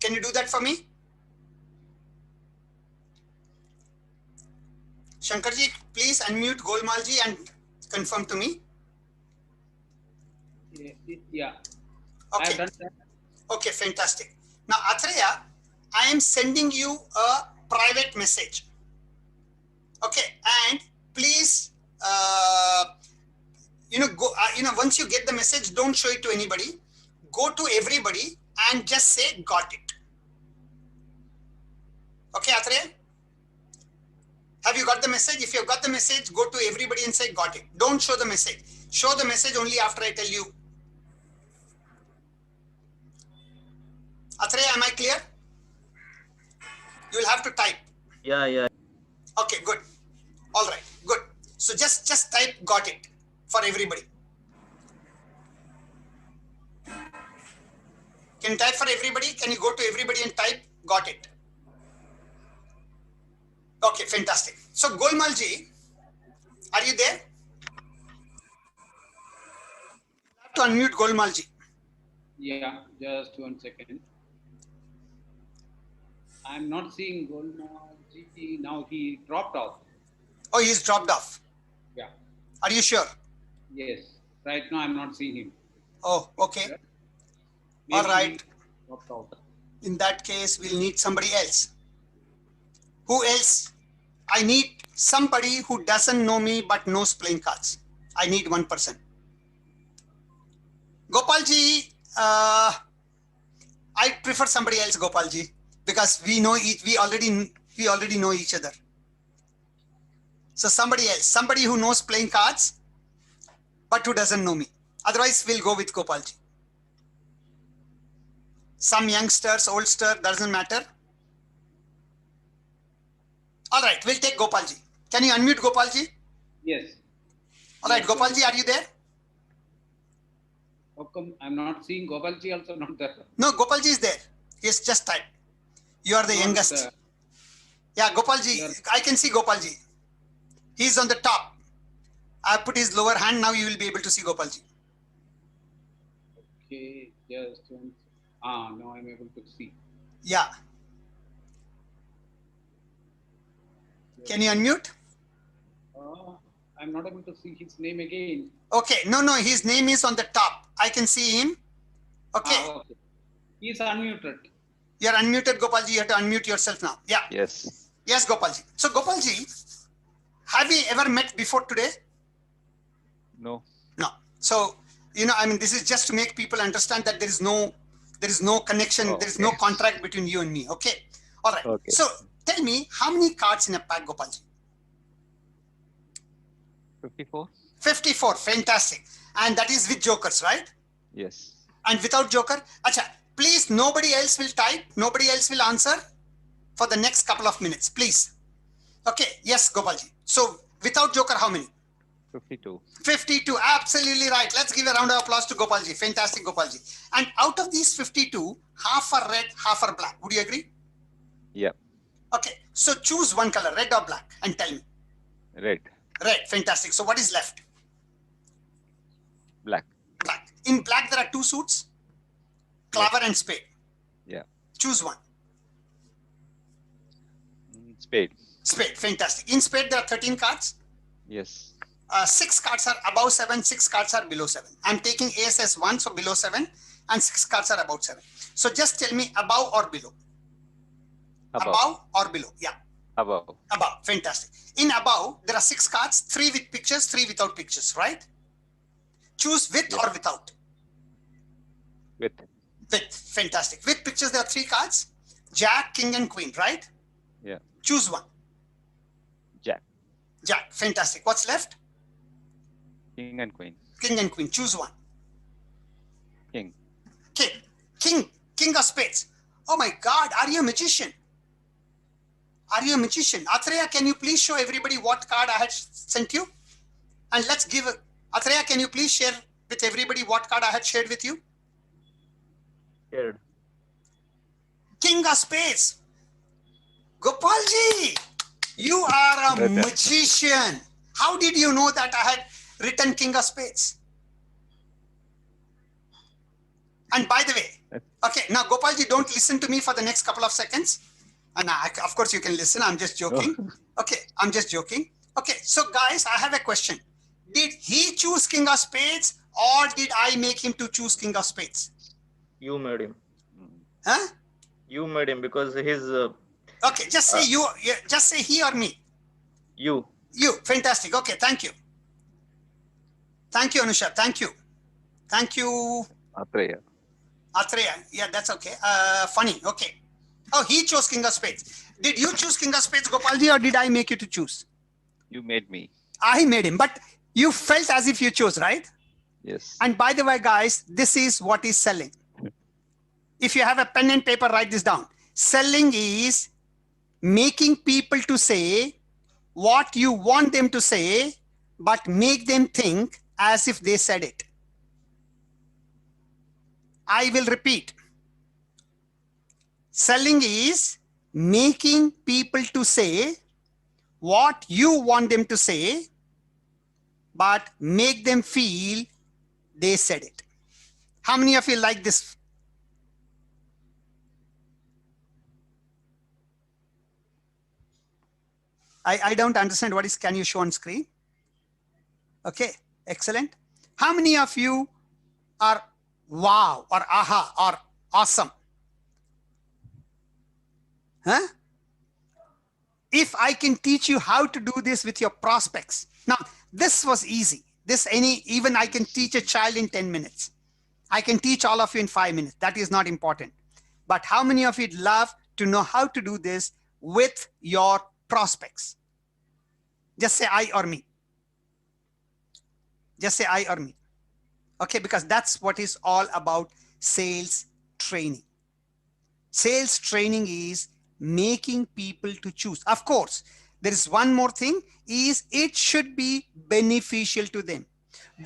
Can you do that for me? Shankarji, please unmute Golmalji and confirm to me. Yeah. Okay. I've done that. Okay, fantastic. Now, Atreya, I am sending you a private message. Okay, and please, once you get the message, don't show it to anybody. Go to everybody and just say, got it. Okay, Atreya? Have you got the message? If you've got the message, go to everybody and say, got it. Don't show the message. Show the message only after I tell you. Atreya, am I clear? You will have to type. Yeah. Okay, good. All right, good. So just type got it for everybody. Can you type for everybody? Can you go to everybody and type got it? Okay, fantastic. So Golmalji, are you there? You have to unmute Golmalji. Yeah, just 1 second. I'm not seeing Golmalji. Now he dropped off. Oh, he's dropped off. Yeah. Are you sure? Yes. Right now I'm not seeing him. Oh, okay. Maybe All right. he dropped out. In that case, we'll need somebody else. Who else? I need somebody who doesn't know me but knows playing cards. I need one person. Gopalji, I prefer somebody else, Gopalji, because we already know each other. So somebody else, somebody who knows playing cards, but who doesn't know me. Otherwise, we'll go with Gopalji. Some youngsters, oldster, doesn't matter. All right, we'll take Gopalji. Can you unmute Gopalji? Yes. All right, Gopalji, are you there? How come I'm not seeing Gopalji also not there? No, Gopalji is there. Yes, just type. You are the Not, youngest. Yeah, Gopalji, Yes. I can see Gopalji. He's on the top. I put his lower hand. Now you will be able to see Gopalji. Okay, just one. Now I'm able to see. Yeah. Can you unmute? I'm not able to see his name again. Okay. No, his name is on the top. I can see him. Okay. Okay. He's unmuted. You're unmuted, Gopalji. You have to unmute yourself now. Yeah. Yes. Yes, Gopalji. So, Gopalji, have we ever met before today? No. No. So, I mean, this is just to make people understand that there is no connection, Oh, there is no okay. contract between you and me. Okay. All right. Okay. So, tell me, how many cards in a pack, Gopalji? 54? 54. Fantastic. And that is with jokers, right? Yes. And without joker? Acha, please, nobody else will type. Nobody else will answer for the next couple of minutes, please. Okay. Yes, Gopalji. So, without joker, how many? 52. 52. Absolutely right. Let's give a round of applause to Gopalji. Fantastic, Gopalji. And out of these 52, half are red, half are black. Would you agree? Yeah. Okay. So, choose one color, red or black, and tell me. Red. Red. Fantastic. So, what is left? Black. Black. In black, there are two suits, claver and spade. Yeah. Choose one. Spade. Spade. Fantastic. In spade, there are 13 cards. Yes. 6 cards are above 7, 6 cards are below 7. I'm taking ace as 1, so below 7, and 6 cards are above 7. So just tell me above or below. Above. Or below. Yeah. Above. Above. Fantastic. In above, there are 6 cards, 3 with pictures, 3 without pictures, right? Choose with or without. With. With. Fantastic. With pictures, there are 3 cards, Jack, King, and Queen, right? Yeah. Choose one. Jack. Jack. Fantastic. What's left? King and Queen. King and Queen. Choose one. King. King. King of spades. Oh my God. Are you a magician? Are you a magician? Atreya, can you please show everybody what card I had sent you? And let's give Atreya, can you please share with everybody what card I had shared with you? Scared. King of spades. Gopalji, you are a magician. How did you know that I had written King of spades? And by the way, okay, now Gopalji, don't listen to me for the next couple of seconds. And of course you can listen, I'm just joking. Okay, I'm just joking. Okay, so guys, I have a question. Did he choose King of spades or did I make him to choose King of spades? You made him. Huh? You made him because his Okay, just say you, just say he or me. you. You, fantastic. Okay, thank you. Thank you, Anusha. Thank you. Thank you, Atreya. Atreya. Yeah, that's okay. Funny. Okay. Oh, he chose King of spades. Did you choose King of spades, Gopalji, or did I make you to choose? You made me. I made him, but you felt as if you chose, right? Yes. And by the way, guys, this is what is selling. If you have a pen and paper, write this down. Selling is making people to say what you want them to say, but make them think as if they said it. I will repeat. Selling is making people to say what you want them to say, but make them feel they said it. How many of you like this? I don't understand what is, can you show on screen? Okay, excellent. How many of you are wow or aha or awesome? Huh? If I can teach you how to do this with your prospects. Now, this was easy. Even I can teach a child in 10 minutes. I can teach all of you in 5 minutes. That is not important. But how many of you love to know how to do this with your prospects? Just say I or me. Just say I or me. Okay, because that's what is all about sales training. Sales training is making people to choose. Of course, there is one more thing, is it should be beneficial to them.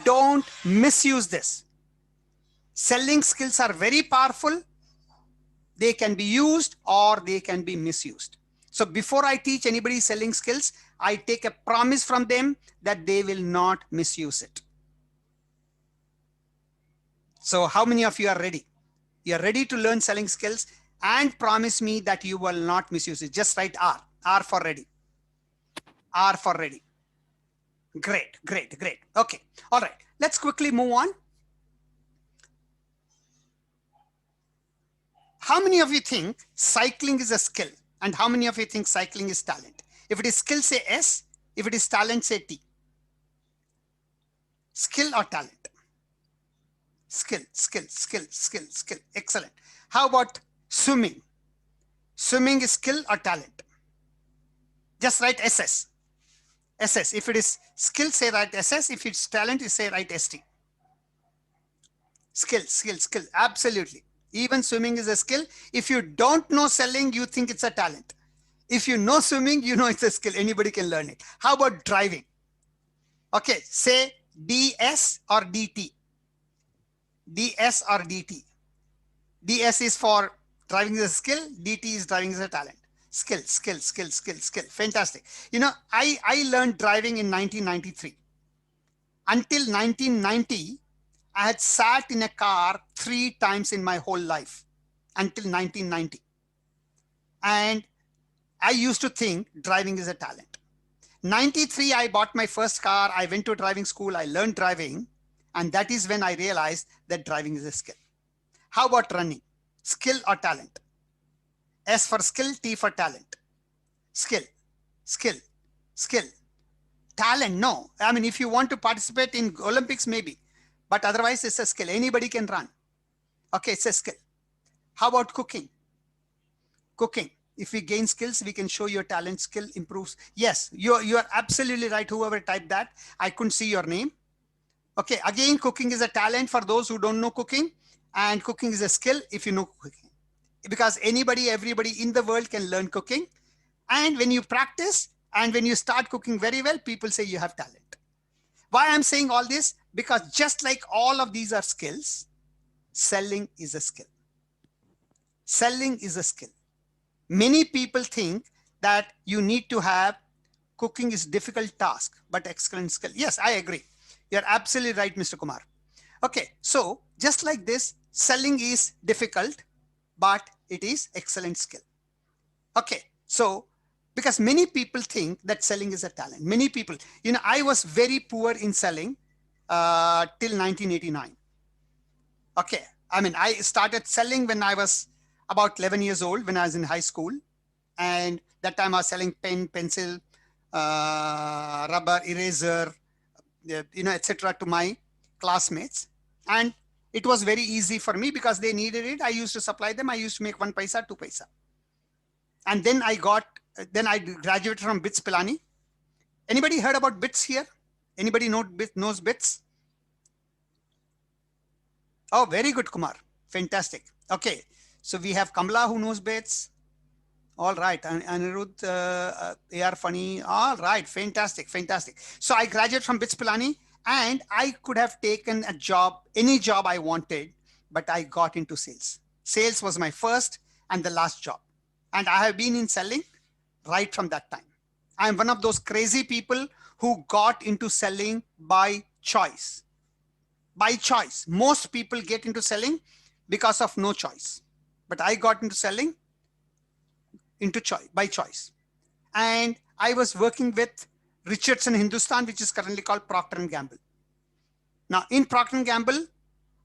Don't misuse this. Selling skills are very powerful. They can be used or they can be misused. So before I teach anybody selling skills, I take a promise from them that they will not misuse it. So how many of you are ready? You're ready to learn selling skills and promise me that you will not misuse it. Just write R. R for ready. R for ready. Great, great, great. Okay. All right. Let's quickly move on. How many of you think cycling is a skill? And how many of you think cycling is talent? If it is skill, say S. If it is talent, say T. Skill or talent? Skill, skill, skill, skill, skill. Excellent. How about swimming? Swimming is skill or talent? Just write SS. SS. If it is skill, say write SS. If it's talent, you say write ST. Skill, skill, skill. Absolutely. Even swimming is a skill. If you don't know selling, you think it's a talent. If you know swimming, you know it's a skill. Anybody can learn it. How about driving? Okay, say DS or DT. DS or DT. DS is for driving is a skill. DT is driving is a talent. Skill, skill, skill, skill, skill. Fantastic. You know, I learned driving in 1993. Until 1990, I had sat in a car 3 times in my whole life until 1990. And I used to think driving is a talent. 93, I bought my first car. I went to driving school. I learned driving. And that is when I realized that driving is a skill. How about running? Skill or talent? S for skill, T for talent. Skill, skill, skill. Talent, no. I mean, if you want to participate in Olympics, maybe. But otherwise, it's a skill. Anybody can run. Okay, it's a skill. How about cooking? Cooking. If we gain skills, we can show your talent. Skill improves. Yes, you are absolutely right. Whoever typed that, I couldn't see your name. Okay, again, cooking is a talent for those who don't know cooking, and cooking is a skill if you know cooking. Because anybody, everybody in the world can learn cooking. And when you practice and when you start cooking very well, people say you have talent. Why I'm saying all this? Because just like all of these are skills, selling is a skill. Selling is a skill. Many people think that you need to have cooking is difficult task, but excellent skill. Yes, I agree. You're absolutely right, Mr. Kumar. Okay, so just like this, selling is difficult, but it is excellent skill. Okay, so because many people think that selling is a talent. Many people, you know, I was very poor in selling till 1989. Okay, I mean, I started selling when I was about 11 years old, when I was in high school. And that time I was selling pen, pencil, rubber, eraser, you know, etc. to my classmates. And it was very easy for me because they needed it. I used to supply them. I used to make 1 paisa, 2 paisa. And then I graduated from BITS Pilani. Anybody heard about BITS here? Anybody knows BITS? Oh, very good, Kumar. Fantastic. Okay. So we have Kamala who knows BITS. All right. Anirudh, AR Funny. All right. Fantastic. Fantastic. So I graduated from BITS Pilani and I could have taken a job, any job I wanted, but I got into sales. Sales was my first and the last job. And I have been in selling right from that time. I'm one of those crazy people who got into selling by choice. By choice. Most people get into selling because of no choice. But I got into selling by choice. And I was working with Richardson Hindustan, which is currently called Procter & Gamble. Now in Procter & Gamble,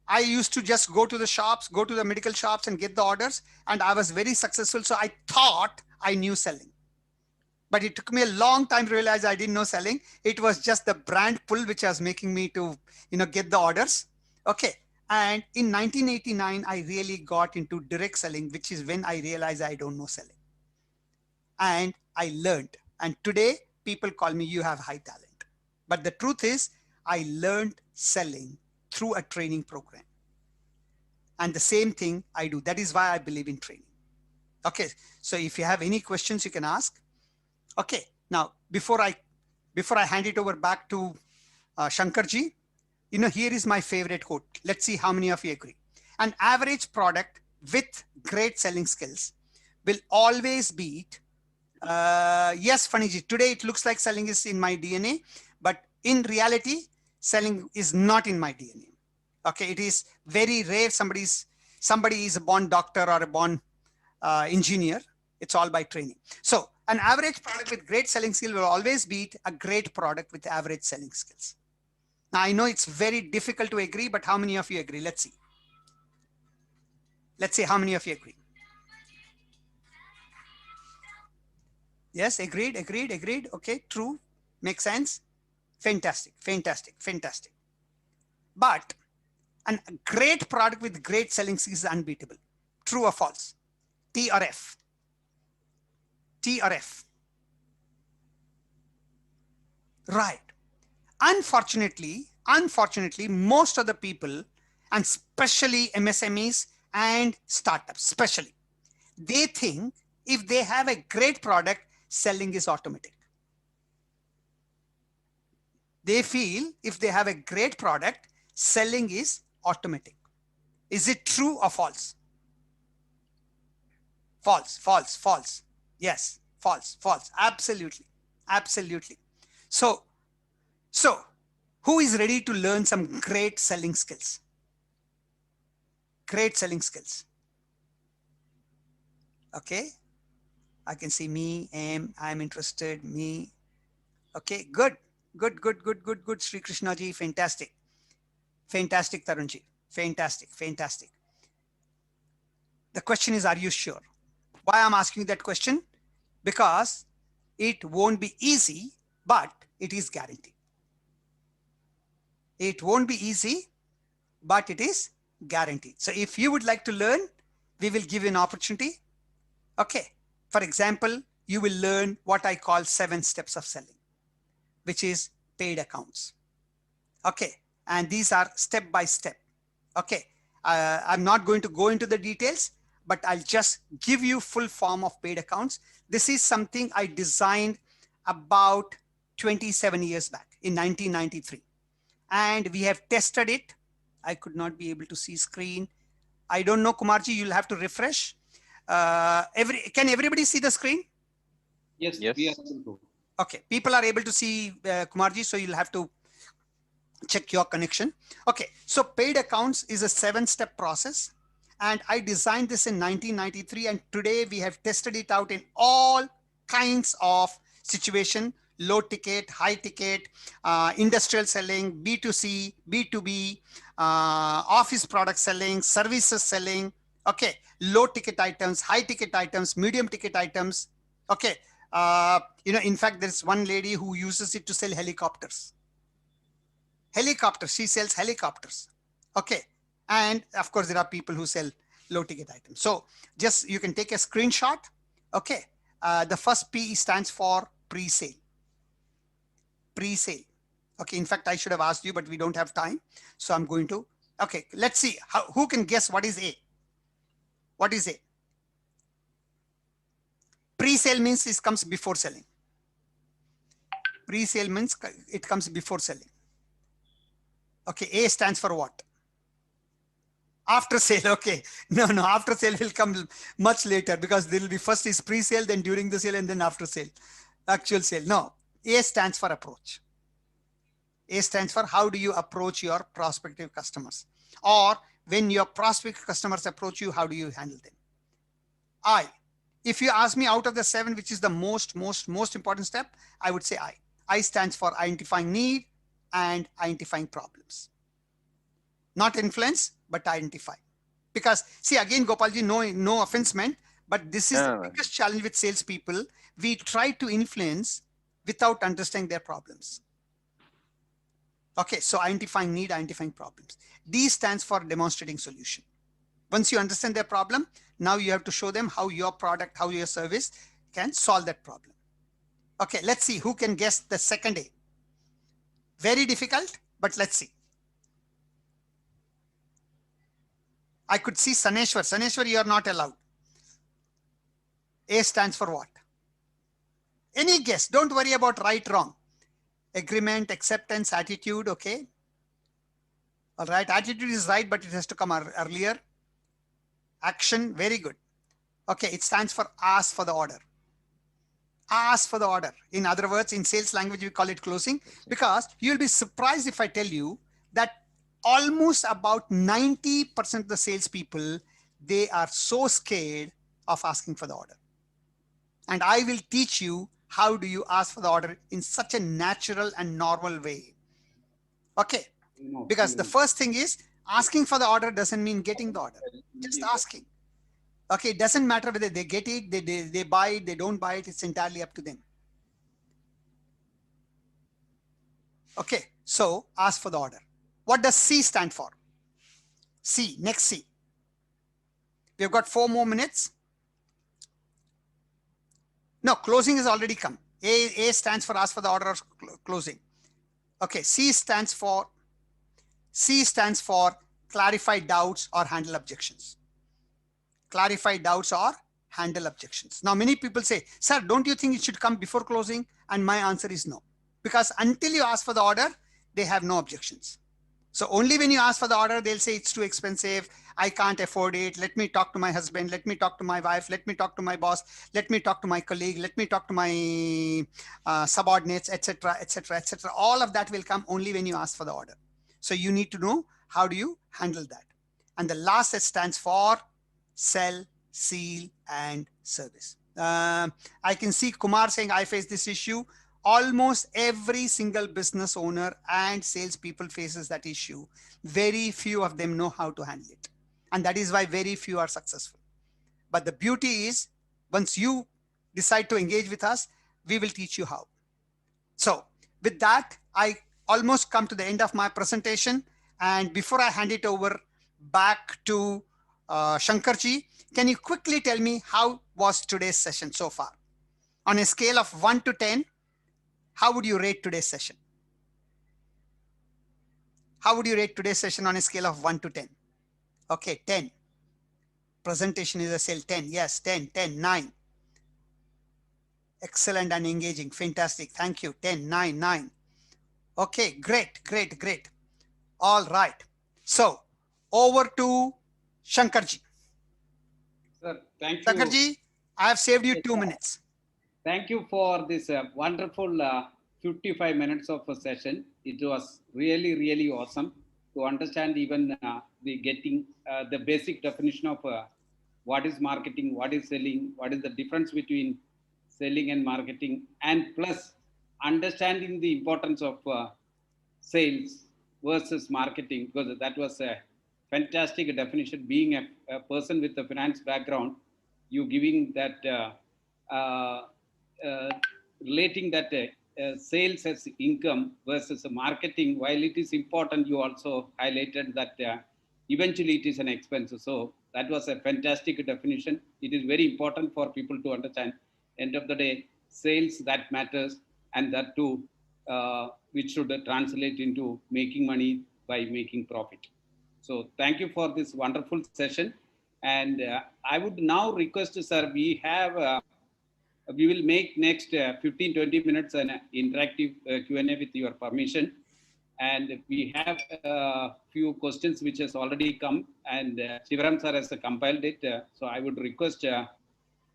I used to just go to the shops, go to the medical shops and get the orders. And I was very successful. So I thought I knew selling. But it took me a long time to realize I didn't know selling. It was just the brand pull which was making me to, you know, get the orders. Okay. And in 1989, I really got into direct selling, which is when I realized I don't know selling. And I learned. And today people call me, you have high talent. But the truth is I learned selling through a training program. And the same thing I do. That is why I believe in training. Okay. So if you have any questions, you can ask. Okay. Now, before I hand it over back to Shankarji, you know, here is my favorite quote. Let's see how many of you agree. An average product with great selling skills will always beat Yes, Faniji, today it looks like selling is in my DNA, but in reality, selling is not in my DNA. Okay, it is very rare somebody is a born doctor or a born engineer. It's all by training. So an average product with great selling skill will always beat a great product with average selling skills. Now I know it's very difficult to agree, but how many of you agree? Let's see. Let's see how many of you agree. Yes, agreed. Okay, true. Makes sense. Fantastic. But a great product with great selling skills is unbeatable. True or false? T or F? T or F? Right. Unfortunately, most of the people, and especially MSMEs and startups, especially, they think if they have a great product, selling is automatic. They feel if they have a great product, selling is automatic. Is it true or false? False. Yes, false. Absolutely. So who is ready to learn some great selling skills? Okay. I can see me, I'm interested, me. Okay, good. Sri Krishna ji, fantastic, Tarunji, fantastic. The question is, are you sure? Why I'm asking that question? Because it won't be easy, but it is guaranteed. It won't be easy, but it is guaranteed. So if you would like to learn, we will give you an opportunity. Okay. For example, you will learn what I call 7 steps of selling, which is paid accounts. Okay. And these are step by step. Okay. I'm not going to go into the details, but I'll just give you full form of paid accounts. This is something I designed about 27 years back in 1993. And we have tested it. I could not be able to see screen. I don't know, Kumarji, you'll have to refresh. Can everybody see the screen? Yes. Yes. We are able to. Okay, people are able to see Kumarji, so you'll have to check your connection. Okay, so paid accounts is a 7-step process. And I designed this in 1993. And today we have tested it out in all kinds of situation, low ticket, high ticket, industrial selling, B2C, B2B, office product selling, services selling. Okay, low ticket items, high ticket items, medium ticket items. Okay, in fact, there's one lady who uses it to sell helicopters. She sells helicopters. Okay, and of course there are people who sell low ticket items. So just you can take a screenshot. Okay, the first P stands for pre-sale. Okay, in fact, I should have asked you, but we don't have time, so I'm going to. Okay, let's see who can guess what is A. What is A? Pre-sale means it comes before selling. Pre-sale means it comes before selling. Okay, A stands for what? After sale. Okay, no, after sale will come much later, because there will be first is pre-sale, then during the sale, and then after sale, actual sale. No, A stands for approach. A stands for how do you approach your prospective customers, or when your prospective customers approach you, how do you handle them? I. If you ask me out of the 7, which is the most important step, I would say I. I stands for identifying need and identifying problems. Not influence, but identify. Because see, again, Gopalji, no offense meant, but this is the biggest challenge with salespeople. We try to influence without understanding their problems. Okay, so identifying need, identifying problems. D stands for demonstrating solution. Once you understand their problem, now you have to show them how your product, how your service can solve that problem. Okay, let's see who can guess the second A. Very difficult, but let's see. I could see Saneshwar. Saneshwar, you are not allowed. A stands for what? Any guess? Don't worry about right, wrong. Agreement, acceptance, attitude. Okay. All right. Attitude is right, but it has to come earlier. Action. Very good. Okay. It stands for ask for the order. ask for the order. In other words, in sales language, we call it closing, because you'll be surprised if I tell you that almost about 90% of the salespeople, they are so scared of asking for the order. And I will teach you how do you ask for the order in such a natural and normal way. Okay, because the first thing is asking for the order doesn't mean getting the order, just asking. Okay, it doesn't matter whether they get it, they buy it, they don't buy it, it's entirely up to them. Okay, so ask for the order. What does C stand for? C, next C. We've got 4 more minutes. No, closing has already come. A stands for ask for the order of closing. Okay, C stands for clarify doubts or handle objections. Clarify doubts or handle objections. Now, many people say, sir, don't you think it should come before closing? And my answer is no, because until you ask for the order, they have no objections. So only when you ask for the order, they'll say it's too expensive, I can't afford it, let me talk to my husband, let me talk to my wife, let me talk to my boss, let me talk to my colleague, let me talk to my subordinates, etc., etc., etc. All of that will come only when you ask for the order. So you need to know how do you handle that. And the last S stands for sell, seal, and service. I can see Kumar saying, I face this issue. Almost every single business owner and salespeople faces that issue. Very few of them know how to handle it. And that is why very few are successful. But the beauty is, once you decide to engage with us, we will teach you how. So with that, I almost come to the end of my presentation. And before I hand it over back to Shankarji, can you quickly tell me how was today's session so far? On a scale of 1 to 10, how would you rate today's session? How would you rate today's session on a scale of 1 to 10? Okay, 10. Presentation is a sale, 10. Yes, 10, 10, 9. Excellent and engaging. Fantastic. Thank you. 10, 9, 9. Okay, great, great, great. All right. So over to Shankarji. Sir, thank you. Shankarji, I have saved you 2 minutes. Thank you for this wonderful 55 minutes of a session. It was really, really awesome to understand even the getting the basic definition of what is marketing, what is selling, what is the difference between selling and marketing, and plus understanding the importance of sales versus marketing, because that was a fantastic definition. Being a person with a finance background, you giving that relating that sales as income versus marketing, while it is important, you also highlighted that eventually it is an expense. So that was a fantastic definition. It is very important for people to understand. End of the day, sales that matters, and that too, which should translate into making money by making profit. So thank you for this wonderful session. And I would now request, sir, we will make next 15-20 minutes an interactive Q&A with your permission. And we have a few questions which has already come, and Shivaram sir has compiled it. So I would request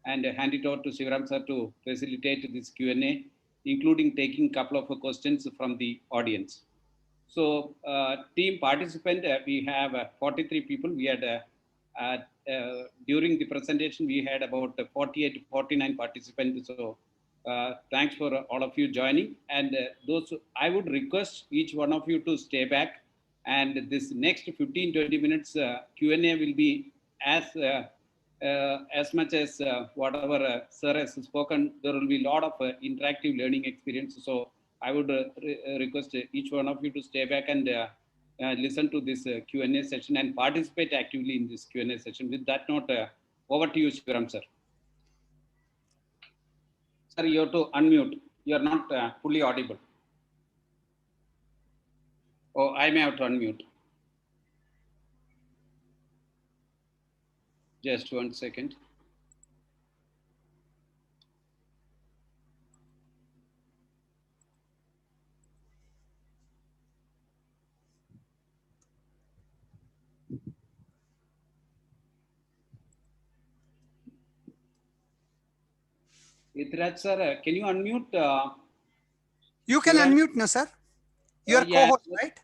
and hand it over to Shivaram sir to facilitate this Q&A, including taking a couple of questions from the audience. So team participant, we have 43 people. We had during the presentation, we had about 48 to 49 participants. So thanks for all of you joining. And those, I would request each one of you to stay back. And this next 15-20 minutes Q&A will be as much as whatever sir has spoken. There will be a lot of interactive learning experience. So I would request each one of you to stay back and listen to this Q&A session and participate actively in this Q&A session. With that note, over to you, Shivaram sir. Sir, you have to unmute. You are not fully audible. Oh, I may have to unmute. Just 1 second. Yatiraj sir, can you unmute? You can Sure. unmute, no, sir. You are Yeah. co-host, right?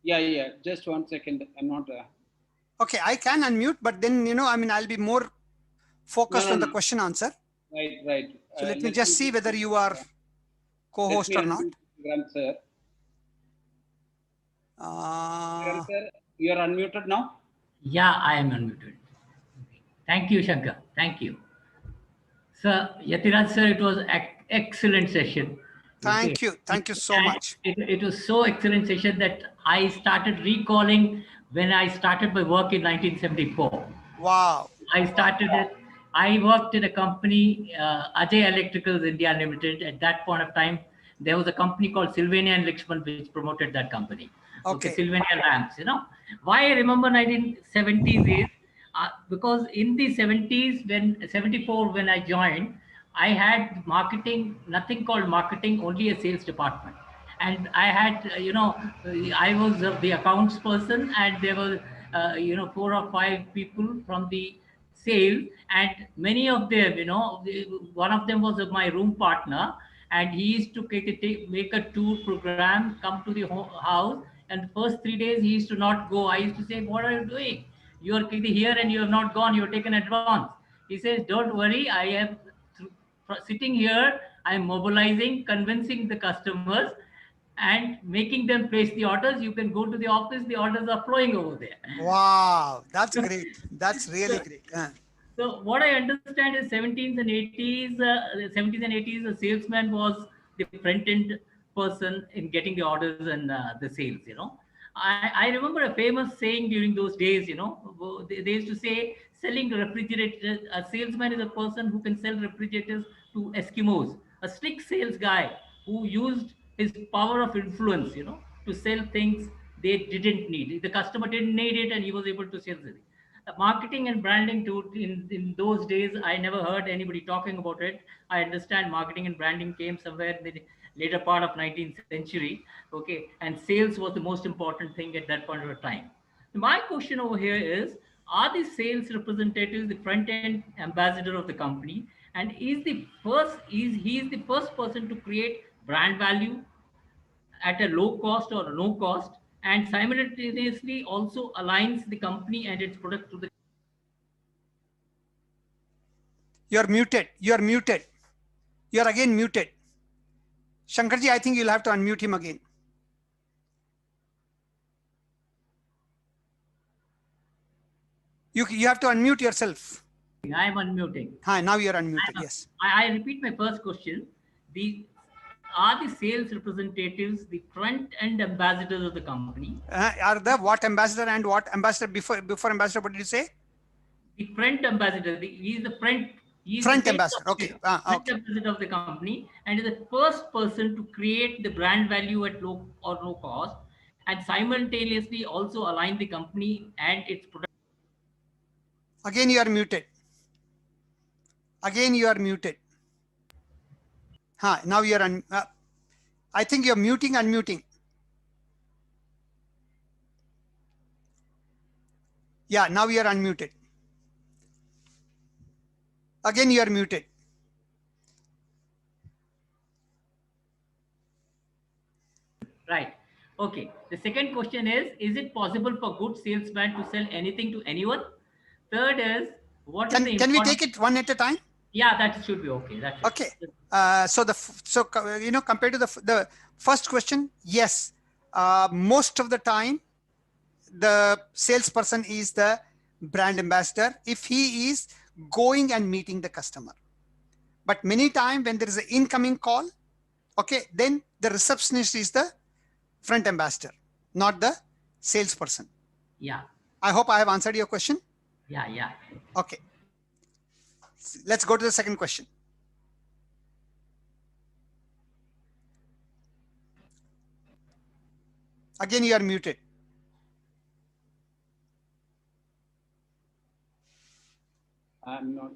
Yeah. Just 1 second. I'm not. Okay, I can unmute, but then, I mean, I'll be more focused on the question answer. Right. So let me just see whether you are co-host or not. Grant sir. Grant sir, you are unmuted now. Yeah, I am unmuted. Thank you, Shankar. Thank you. Sir, Yatiraj sir, it was excellent session. Thank you. Thank you so much. It was so excellent session that I started recalling when I started my work in 1974. Wow. I worked in a company, Ajay Electricals India Limited. At that point of time, there was a company called Sylvania and Lakshman which promoted that company. Okay. Sylvania Lamps, Why I remember 1970s is because in the 70s, when 74, when I joined, I had marketing, nothing called marketing, only a sales department. And I had, I was the accounts person, and there were, 4 or 5 people from the sales, and many of them, one of them was my room partner, and he used to make a tour program, come to the house, and the first 3 days he used to not go. I used to say, what are you doing? You are here and you have not gone, you have taken advance. He says, don't worry, I am sitting here, I am mobilizing, convincing the customers and making them place the orders. You can go to the office, the orders are flowing over there. Wow, that's great. That's really great. So what I understand is 70s and 80s, the salesman was the front end person in getting the orders and the sales, I remember a famous saying during those days, they used to say selling refrigerators, a salesman is a person who can sell refrigerators to Eskimos, a slick sales guy who used his power of influence, to sell things they didn't need. The customer didn't need it and he was able to sell it. Marketing and branding too, in those days, I never heard anybody talking about it. I understand marketing and branding came somewhere in the later part of 19th century. Okay. And sales was the most important thing at that point of time. My question over here is, are the sales representatives the front end ambassador of the company? And is he the first person to create brand value at a low cost or no cost, and simultaneously also aligns the company and its product to the. You're muted. You're muted. You're again muted. Shankarji, I think you'll have to unmute him again. You have to unmute yourself. I am unmuting. Hi, now you're unmuted. Yes. I repeat my first question. Are the sales representatives the front end ambassadors of the company? Are the what ambassador and what ambassador before ambassador? What did you say? The front ambassador. He's the front. Front ambassador. Okay. Front ambassador of the company, and is the first person to create the brand value at low or no cost, and simultaneously also align the company and its product. Again, you are muted. Again, you are muted. Now you're I think you're muting, unmuting. Yeah, now you're unmuted. Again, you are muted. Right. Okay. The second question is it possible for good salesman to sell anything to anyone? Third is, can we take it one at a time? Yeah, that should be okay. Okay. Compared to the first question, yes, most of the time, the salesperson is the brand ambassador if he is going and meeting the customer. But many times when there is an incoming call, okay, then the receptionist is the front ambassador, not the salesperson. Yeah. I hope I have answered your question. Yeah. Okay. Let's go to the second question. Again, you are muted. I'm not.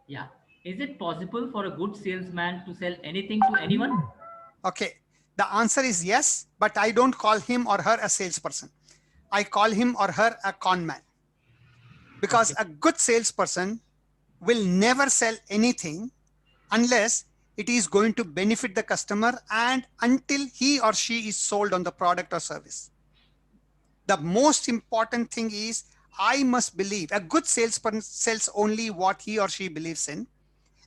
Yeah. Is it possible for a good salesman to sell anything to anyone? Okay. The answer is yes, but I don't call him or her a salesperson. I call him or her a con man. Because Okay. a good salesperson will never sell anything unless it is going to benefit the customer and until he or she is sold on the product or service. The most important thing is I must believe. A good salesperson sells only what he or she believes in,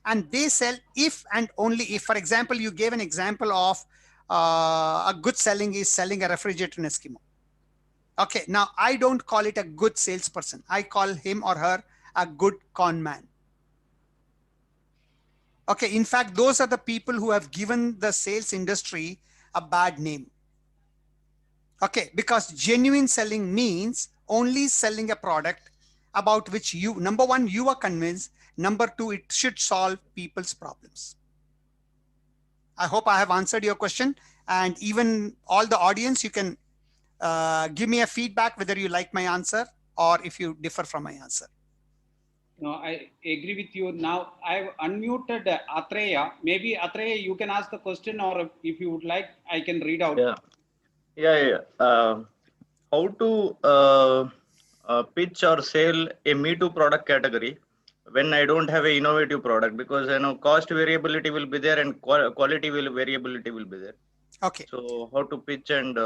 and they sell if and only if. For example, you gave an example of a good selling is selling a refrigerator in Eskimo. Okay, now I don't call it a good salesperson. I call him or her a good con man. Okay, in fact, those are the people who have given the sales industry a bad name. Okay, because genuine selling means only selling a product about which you, number one, you are convinced. Number two, it should solve people's problems. I hope I have answered your question. And even all the audience, you can give me a feedback whether you like my answer or if you differ from my answer. No, I agree with you. Now I've unmuted Atreya. Maybe Atreya, you can ask the question, or if you would like, I can read out. Yeah. How to pitch or sell a Me Too product category when I don't have an innovative product? Because cost variability will be there and quality variability will be there. Okay. So how to pitch and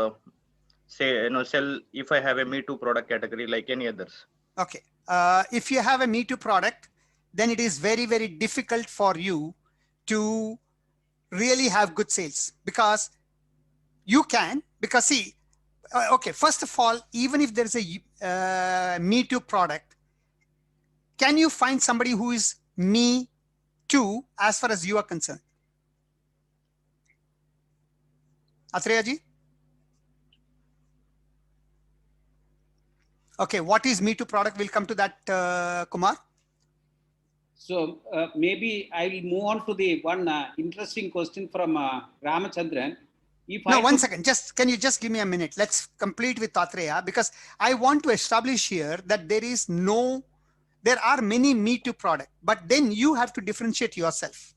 say sell if I have a Me Too product category like any others? Okay. If you have a Me Too product, then it is very, very difficult for you to really have good sales, because you can, because see, okay, first of all, even if there's a Me Too product, can you find somebody who is Me Too as far as you are concerned? Atreya ji? Okay, what is Me Too product? We'll come to that, Kumar. So maybe I will move on to the one interesting question from Ramachandran. No, one second. Can you just give me a minute? Let's complete with Atreya, because I want to establish here that there are many Me Too products, but then you have to differentiate yourself.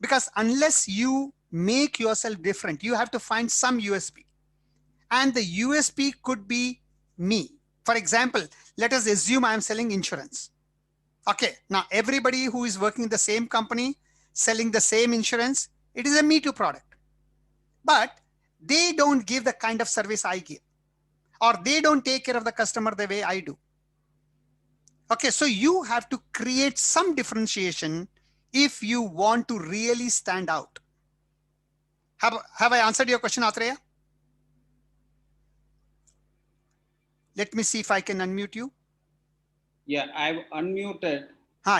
Because unless you make yourself different, you have to find some USP. And the USP could be me. For example, let us assume I'm selling insurance. Okay, now everybody who is working in the same company, selling the same insurance, it is a Me Too product. But they don't give the kind of service I give, or they don't take care of the customer the way I do. Okay, so you have to create some differentiation if you want to really stand out. Have I answered your question, Atreya? Let me see if I can unmute you. Yeah, I've unmuted.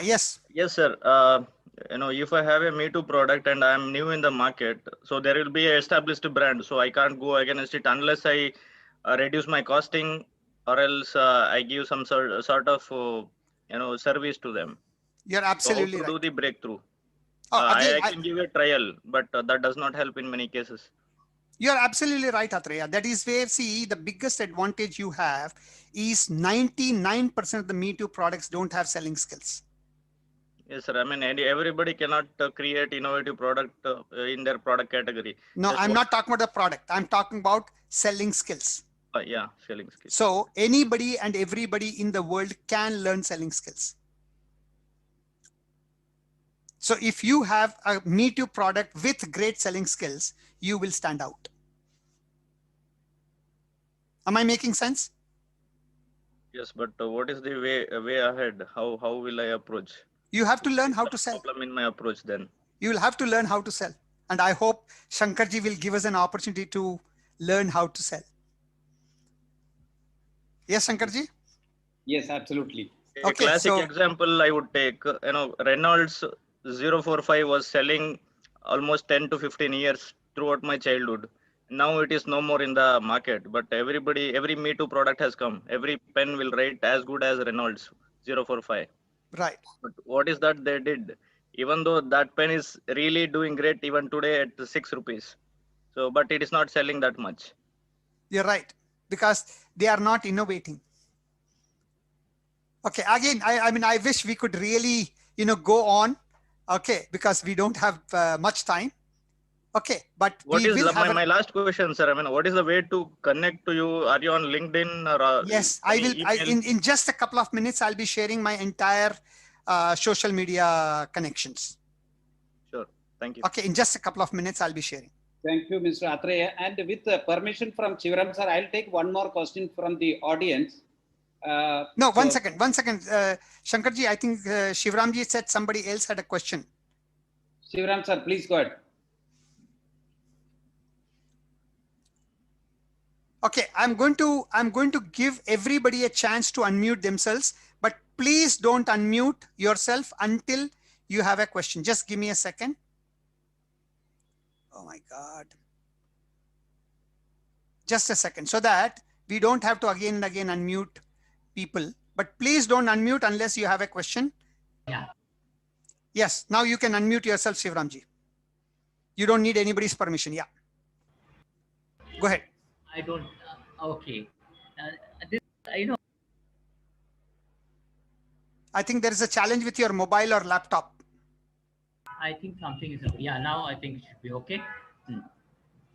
Yes. Yes, sir. If I have a Me Too product and I'm new in the market, so there will be an established brand. So I can't go against it unless I reduce my costing, or else I give some sort of service to them. You're absolutely so how to right. do the breakthrough? Again, I can give a trial, but that does not help in many cases. You're absolutely right, Atreya. That is where, see, the biggest advantage you have is 99% of the Me Too products don't have selling skills. Yes, sir. I mean, everybody cannot create innovative product in their product category. No, I'm not talking about the product. I'm talking about selling skills. Yeah, selling skills. So anybody and everybody in the world can learn selling skills. So if you have a Me Too product with great selling skills, you will stand out. Am I making sense? Yes, but what is the way ahead? How will I approach? You have to learn how to sell. Problem in my approach then. You will have to learn how to sell. And I hope Shankarji will give us an opportunity to learn how to sell. Yes, Shankarji? Yes, absolutely. A classic example I would take, Reynolds 045 was selling almost 10 to 15 years throughout my childhood. Now it is no more in the market, but every Me Too product has come. Every pen will write as good as Reynolds 045. Right. But what is that they did? Even though that pen is really doing great even today at 6 rupees. So, but it is not selling that much. You're right, because they are not innovating. Okay, again, I mean, I wish we could really, go on, okay, because we don't have much time. Okay, but What we is will have my last question, sir? I mean, what is the way to connect to you? Are you on LinkedIn or yes, I any will. email? In just a couple of minutes, I'll be sharing my entire social media connections. Sure. Thank you. Okay, in just a couple of minutes, I'll be sharing. Thank you, Mr. Atreya. And with permission from Shivaram sir, I'll take one more question from the audience. No, one so- second. Shankarji, I think Shivramji said somebody else had a question. Shivaram sir, please go ahead. Okay, I'm going to give everybody a chance to unmute themselves, but please don't unmute yourself until you have a question. Just give me a second. Oh my God. Just a second, so that we don't have to again and again unmute people. But please don't unmute unless you have a question. Yeah. Yes, now you can unmute yourself, Shivramji. You don't need anybody's permission. Yeah. Go ahead. I don't. Okay. This, you know, I think there is a challenge with your mobile or laptop. I think something is. Yeah. Now I think it should be okay.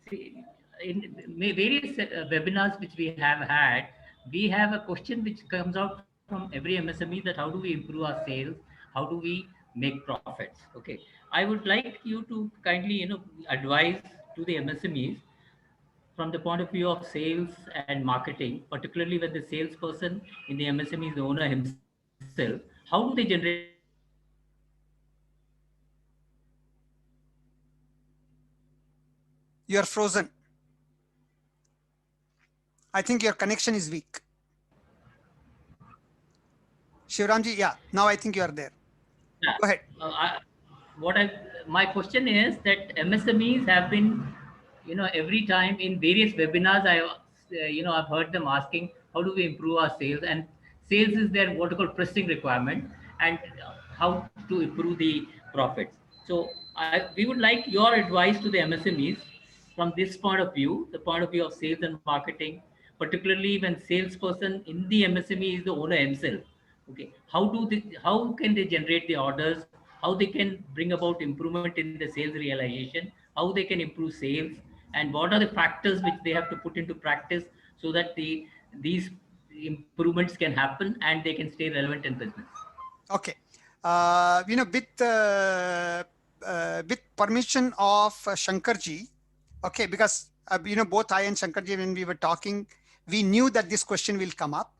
See, in various webinars which we have had, we have a question which comes out from every MSME, that how do we improve our sales? How do we make profits? Okay. I would like you to kindly, advise to the MSMEs from the point of view of sales and marketing, particularly when the salesperson in the MSME is the owner himself. How do they generate? You're frozen. I think your connection is weak. Shivramji, yeah, now I think you are there. Go ahead. My question is that MSMEs have been, every time in various webinars, I've heard them asking, how do we improve our sales? And sales is their what you call pressing requirement, and how to improve the profits. So we would like your advice to the MSMEs from this point of view, the point of view of sales and marketing, particularly when salesperson in the MSME is the owner himself. Okay, how can they generate the orders? How they can bring about improvement in the sales realization? How they can improve sales? And what are the factors which they have to put into practice so that these improvements can happen and they can stay relevant in business? Okay. With permission of Shankarji, okay, because both I and Shankarji, when we were talking, we knew that this question will come up,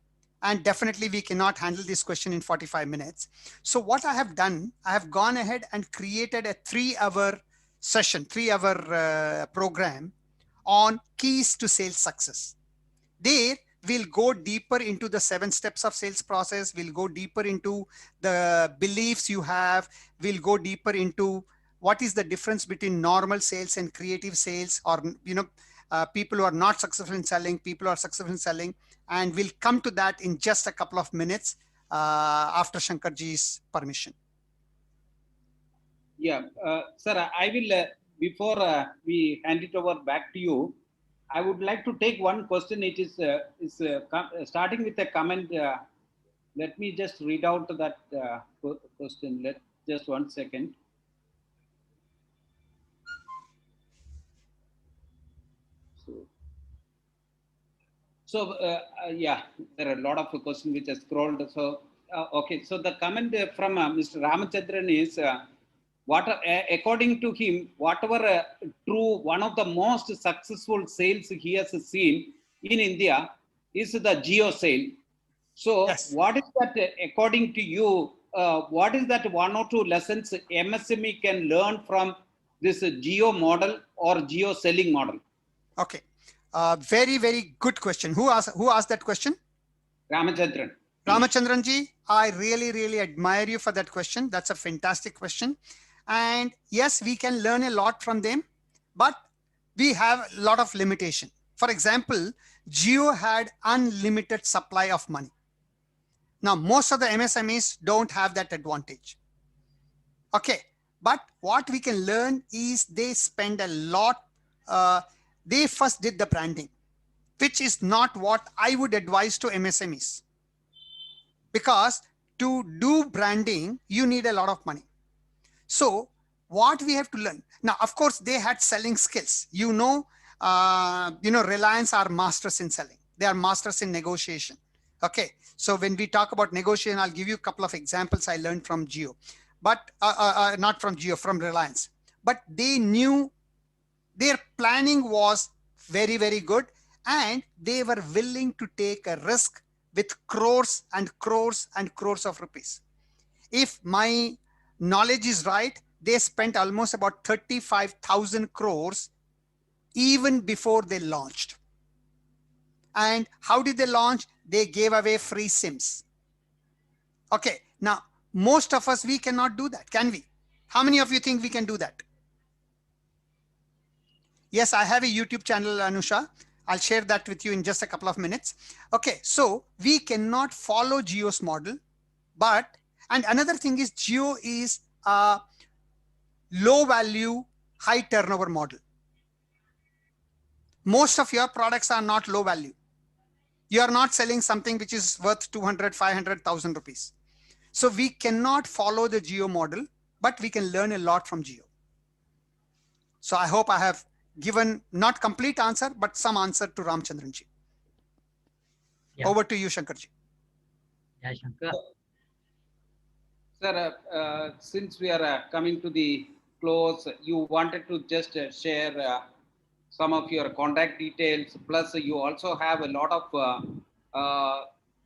and definitely we cannot handle this question in 45 minutes. So what I have done, I have gone ahead and created a 3-hour session, 3-hour program on keys to sales success. There we'll go deeper into the 7 steps of sales process. We'll go deeper into the beliefs you have. We'll go deeper into what is the difference between normal sales and creative sales, or, people who are not successful in selling, people who are successful in selling. And we'll come to that in just a couple of minutes after Shankarji's permission. Yeah, sir, I will, before we hand it over back to you, I would like to take one question. It is starting with a comment. Let me just read out that question. Just 1 second. So yeah, there are a lot of questions which are scrolled. So okay, so the comment from Mr. Ramachandran is, according to him, whatever one of the most successful sales he has seen in India is the geo sale. So yes. What is that, according to you, what is that 1 or 2 lessons MSME can learn from this geo model or geo selling model? Okay. Very, very good question. Who asked that question? Ramachandran. Ramachandran ji, I really, really admire you for that question. That's a fantastic question. And yes, we can learn a lot from them, but we have a lot of limitation. For example, Jio had unlimited supply of money. Now, most of the MSMEs don't have that advantage. Okay. But what we can learn is they spend a lot. They first did the branding, which is not what I would advise to MSMEs. Because to do branding, you need a lot of money. So what we have to learn. Now, of course, they had selling skills. Reliance are masters in selling. They are masters in negotiation. Okay. So when we talk about negotiation, I'll give you a couple of examples I learned from Jio, but not from Jio, from Reliance. But they knew their planning was very, very good, and they were willing to take a risk with crores and crores and crores of rupees. If my knowledge is right, they spent almost about 35,000 crores even before they launched. And how did they launch? They gave away free SIMs. Okay, now most of us, we cannot do that, can we? How many of you think we can do that? Yes, I have a YouTube channel, Anusha. I'll share that with you in just a couple of minutes. Okay, so we cannot follow Jio's model, and another thing is Jio is a low value, high turnover model. Most of your products are not low value. You are not selling something which is worth 200, 500,000 rupees. So we cannot follow the Jio model, but we can learn a lot from Jio. So I hope I have given not complete answer, but some answer to Ramchandran ji. Yeah. Over to you, Shankarji. Yeah, Shankar. Sir, since we are coming to the close, you wanted to just share some of your contact details. Plus, you also have a lot of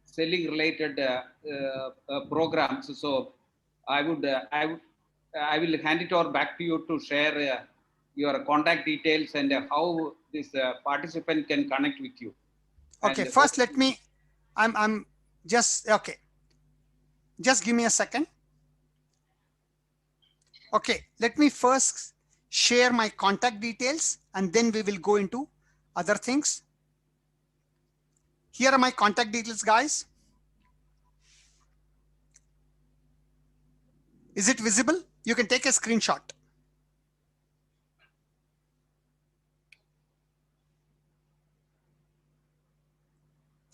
selling related programs. So, I will hand it over back to you to share your contact details and how this participant can connect with you. Okay, and first let me. I'm just okay. Just give me a second. Okay, let me first share my contact details and then we will go into other things. Here are my contact details, guys. Is it visible? You can take a screenshot.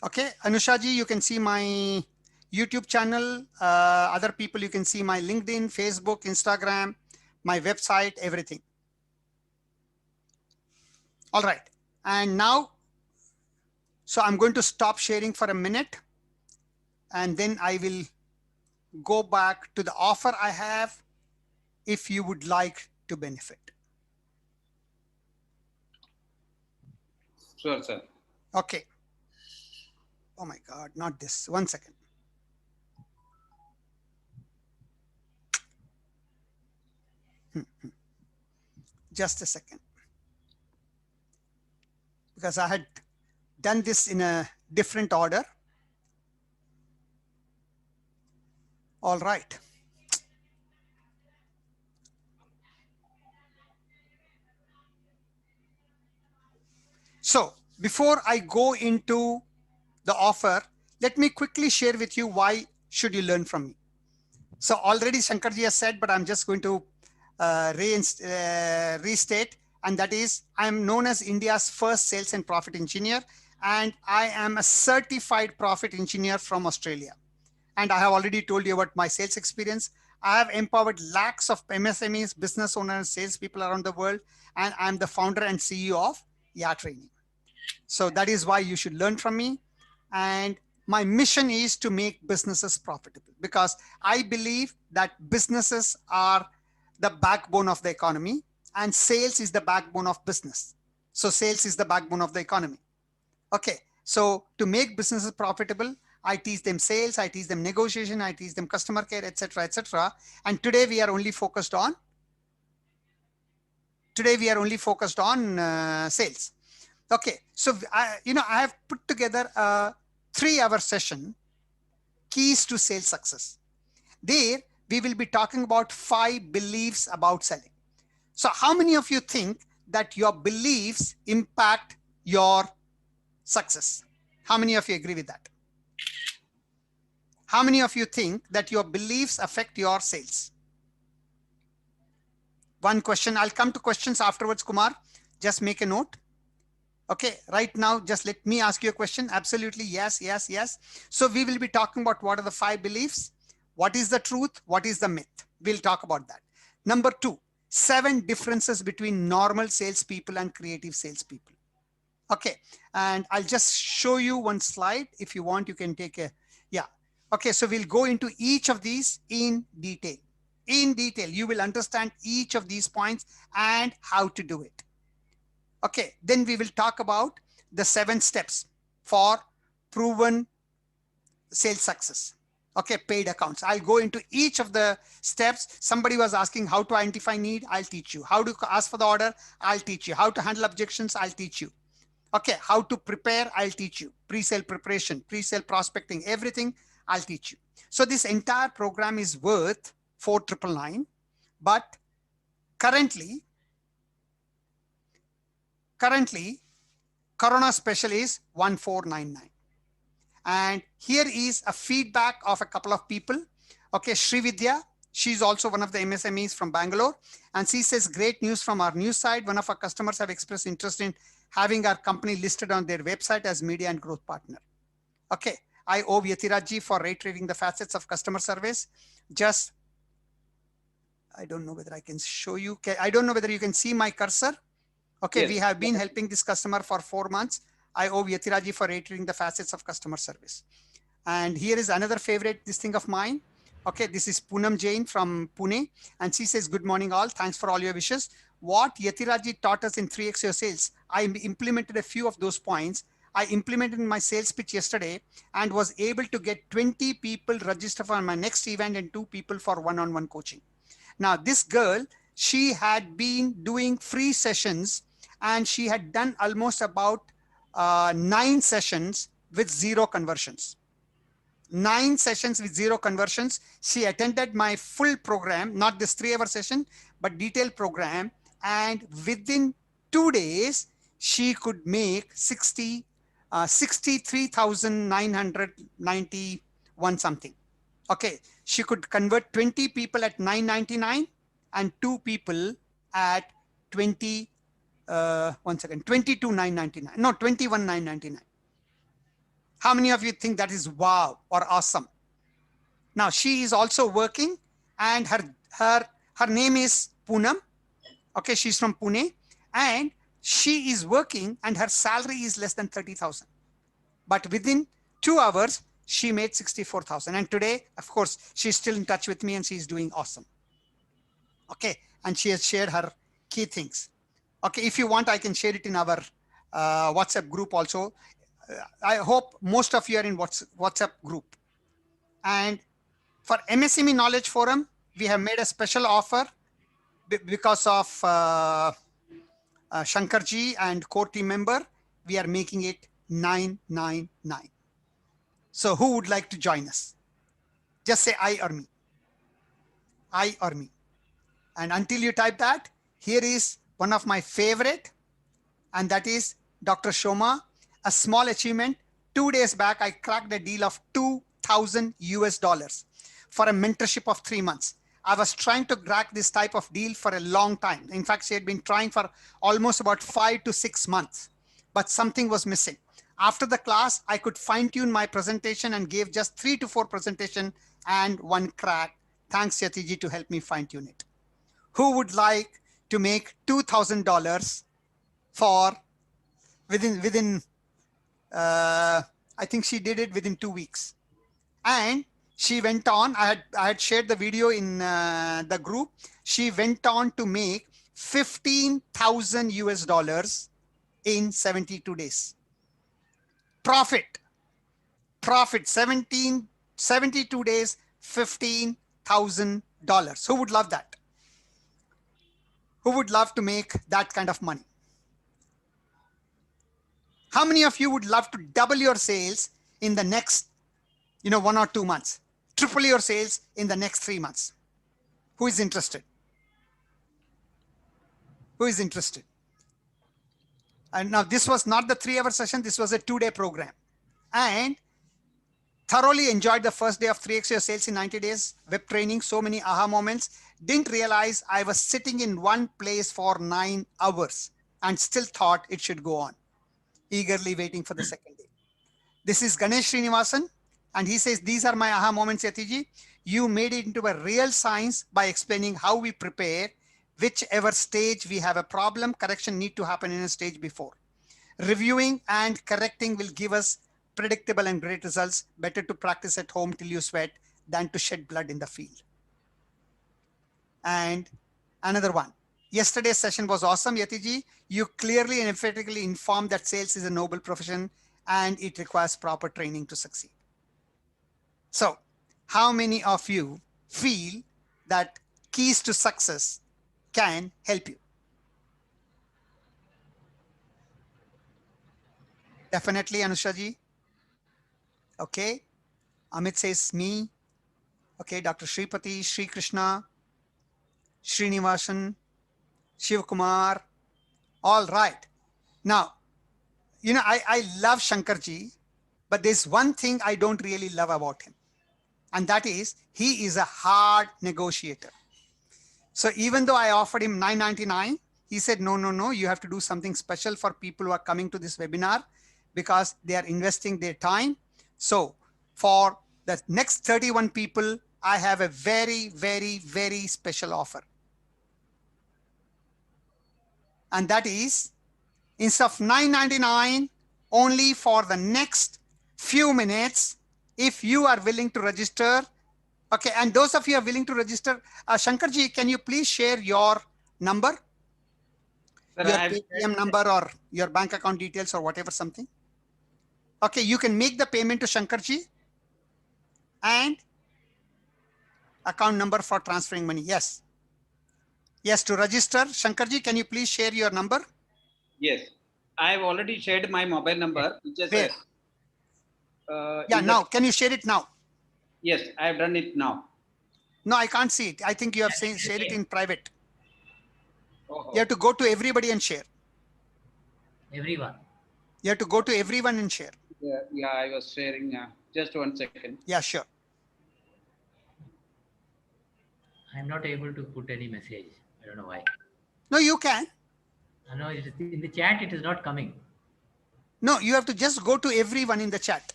Okay, Anusha ji, you can see my YouTube channel. Other people, you can see my LinkedIn, Facebook, Instagram, my website, everything. All right. And now, so I'm going to stop sharing for a minute and then I will go back to the offer I have if you would like to benefit. Sure, sir. Okay. Oh my God, not this. 1 second. Just a second. Because I had done this in a different order. All right. So before I go into the offer, let me quickly share with you why should you learn from me. So already Shankarji has said, but I'm just going to restate, and that is I'm known as India's first sales and profit engineer, and I am a certified profit engineer from Australia. And I have already told you about my sales experience. I have empowered lakhs of MSMEs, business owners, salespeople around the world, and I'm the founder and CEO of YA Training. So that is why you should learn from me. And my mission is to make businesses profitable, because I believe that businesses are the backbone of the economy and sales is the backbone of business. So sales is the backbone of the economy. Okay, so to make businesses profitable, I teach them sales, I teach them negotiation, I teach them customer care, etc., etc. And today we are only focused on sales. Okay, so I have put together a 3-hour session, keys to sales success. There we will be talking about 5 beliefs about selling. So how many of you think that your beliefs impact your success? How many of you agree with that? How many of you think that your beliefs affect your sales? One question. I'll come to questions afterwards, Kumar. Just make a note. Okay, right now, just let me ask you a question. Absolutely, yes, yes, yes. So we will be talking about what are the 5 beliefs, what is the truth, what is the myth. We'll talk about that. Number 2, 7 differences between normal salespeople and creative salespeople. Okay, and I'll just show you one slide. If you want, you can take a, yeah. Okay, so we'll go into each of these in detail. In detail, you will understand each of these points and how to do it. Okay, then we will talk about the 7 steps for proven sales success. Okay, paid accounts. I'll go into each of the steps. Somebody was asking how to identify need. I'll teach you. How to ask for the order. I'll teach you. How to handle objections. I'll teach you. Okay, how to prepare. I'll teach you. Pre-sale preparation, pre-sale prospecting, everything I'll teach you. So this entire program is worth 4,999, but currently Corona special is 1,499. And here is a feedback of a couple of people. Okay, Srividya, she's also one of the MSMEs from Bangalore. And she says, great news from our news side. One of our customers have expressed interest in having our company listed on their website as media and growth partner. Okay, I owe Yatiraji for reiterating the facets of customer service. Just, I don't know whether I can show you. I don't know whether you can see my cursor. Okay, yes. We have been helping this customer for 4 months. I owe Yatiraji for reiterating the facets of customer service. And here is another favorite, this thing of mine. Okay, this is Poonam Jain from Pune. And she says, good morning all. Thanks for all your wishes. What Yatiraji taught us in 3x Your Sales, I implemented a few of those points. I implemented in my sales pitch yesterday and was able to get 20 people register for my next event and 2 people for one-on-one coaching. Now, this girl, she had been doing free sessions and she had done almost about 9 sessions with 0 conversions. 9 sessions with 0 conversions. She attended my full program, not this 3-hour session, but detailed program. And within 2 days, she could make 63,991 something. Okay, she could convert 20 people at 999 and 2 people at 22,999. No, 21,999. How many of you think that is wow or awesome? Now she is also working, and her name is Poonam. Okay, she's from Pune, and she is working, and her salary is less than 30,000. But within 2 hours, she made 64,000. And today, of course, she's still in touch with me, and she's doing awesome. Okay, and she has shared her key things. Okay, if you want, I can share it in our WhatsApp group also. I hope most of you are in WhatsApp group. And for MSME Knowledge Forum, we have made a special offer because of Shankarji and core team member. We are making it 999. So who would like to join us? Just say I or me. I or me. And until you type that, here is one of my favorite, and that is Dr. Shoma. A small achievement. 2 days back, I cracked a deal of $2,000 US for a mentorship of 3 months. I was trying to crack this type of deal for a long time. In fact, she had been trying for almost about 5 to 6 months, but something was missing. After the class, I could fine tune my presentation and gave just 3 to 4 presentation and 1 crack. Thanks, Yatiji, to help me fine tune it. Who would like to make $2,000 for within I think she did it within 2 weeks. And she went on, I had shared the video in the group. She went on to make $15,000 US in 72 days. Profit, 72 days, $15,000. Who would love that? Who would love to make that kind of money? How many of you would love to double your sales in the next, 1 or 2 months? Triple your sales in the next 3 months? Who is interested? Who is interested? And now this was not the 3-hour session. This was a 2-day program. And thoroughly enjoyed the first day of 3x Your Sales in 90 days. Web training, so many aha moments. Didn't realize I was sitting in one place for 9 hours and still thought it should go on. Eagerly waiting for the second day. This is Ganesh Srinivasan, and he says, these are my aha moments, Yatiji. You made it into a real science by explaining how we prepare whichever stage we have a problem, correction need to happen in a stage before. Reviewing and correcting will give us predictable and great results. Better to practice at home till you sweat than to shed blood in the field. And another one. Yesterday's session was awesome, Yatiji. You clearly and emphatically informed that sales is a noble profession and it requires proper training to succeed. So how many of you feel that keys to success can help you? Definitely, Anusha ji. Okay. Amit says me. Okay. Dr. Shripati, Sri Krishna, Srinivasan, Shiv Kumar. All right. Now, you know, I love Shankarji, but there's one thing I don't really love about him. And that is he is a hard negotiator. So even though I offered him $9.99, he said, no, you have to do something special for people who are coming to this webinar because they are investing their time. So for the next 31 people, I have a very, very, very special offer. And that is, instead of $9.99, only for the next few minutes, if you are willing to register. Okay, and those of you are willing to register, Shankarji, can you please share your number? Sir, Your Paytm number or your bank account details or whatever something. Okay, you can make the payment to Shankarji and account number for transferring money. Yes. Yes, to register. Shankarji, can you please share your number? Yes, I have already shared my mobile number. Which is, Where? Yeah, now, can you share it now? Yes, I have done it now. No, I can't see it. I think you have shared it in private. Oh, You have to go to everybody and share. Everyone. You have to go to everyone and share. yeah, I was sharing. Just 1 second. Yeah, sure. I'm not able to put any message. I don't know why. No, you can. No, it is in the chat. It is not coming. No, you have to just go to everyone in the chat.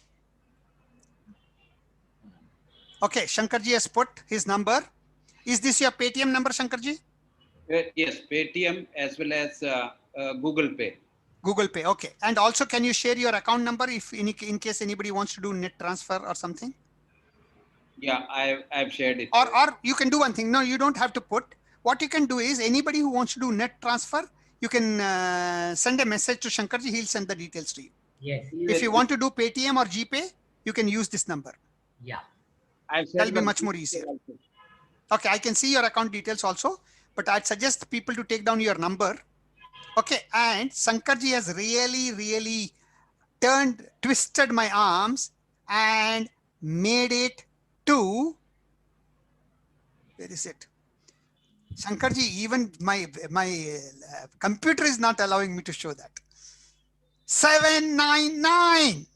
Okay, Shankarji has put his number. Is this your Paytm number, Shankarji? Yes, Paytm as well as Google Pay. Google Pay. Okay. And also, can you share your account number if in case anybody wants to do net transfer or something? Yeah, I've shared it. Or you can do one thing. No, you don't have to put. What you can do is anybody who wants to do net transfer, you can send a message to Shankarji. He'll send the details to you. Yes. If you want to do Paytm or GPay, you can use this number. Yeah. That'll be much more easier. Okay, I can see your account details also, but I'd suggest people to take down your number. Okay, and Shankarji has really twisted my arms and made it to, where is it? Shankarji, even my computer is not allowing me to show that. 799,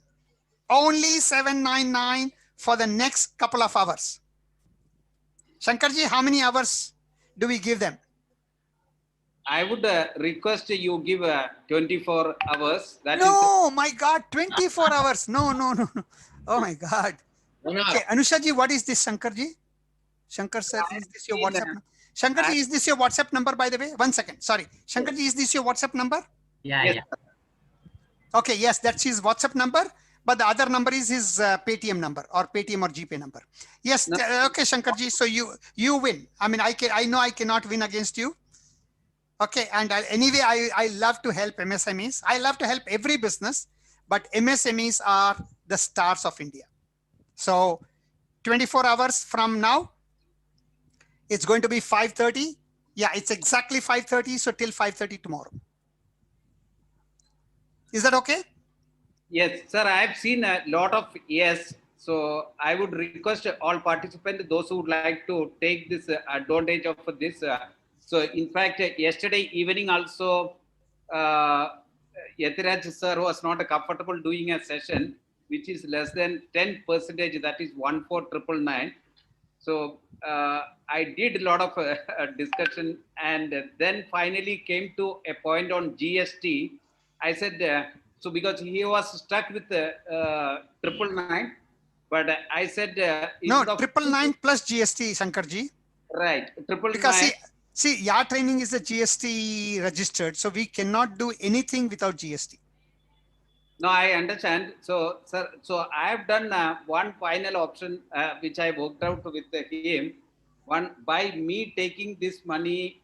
only 799 for the next couple of hours. Shankarji, how many hours do we give them? I would request you give 24 hours. No, my God, 24 hours. No. Oh my God. Okay, Anushaji, what is this, Shankarji? Shankar sir, is this your WhatsApp number? Shankarji, is this your WhatsApp number, by the way? 1 second, sorry. Shankarji, is this your WhatsApp number? Yeah. Yes. Yeah. Okay, yes, that's his WhatsApp number, but the other number is his Paytm number or Paytm or GPay number. Yes, No. Okay, Shankarji, so you win. I mean, I know I cannot win against you. Okay, and anyway, I love to help MSMEs. I love to help every business, but MSMEs are the stars of India. So 24 hours from now, it's going to be 5:30. Yeah, it's exactly 5:30. So till 5:30 tomorrow. Is that okay? Yes, sir, I have seen a lot of yes. So I would request all participants, those who would like to take this advantage of this. So in fact, yesterday evening also, Yatiraj sir was not comfortable doing a session, which is less than 10%, that is 14,999. So I did a lot of discussion and then finally came to a point on GST. I said, so because he was stuck with 999, but I said, no, 999 plus GST, Shankarji. Right, 999. Because see, See, your training is a GST registered, so we cannot do anything without GST. No, I understand. So, sir, so I have done one final option which I worked out with him. One, by me taking this money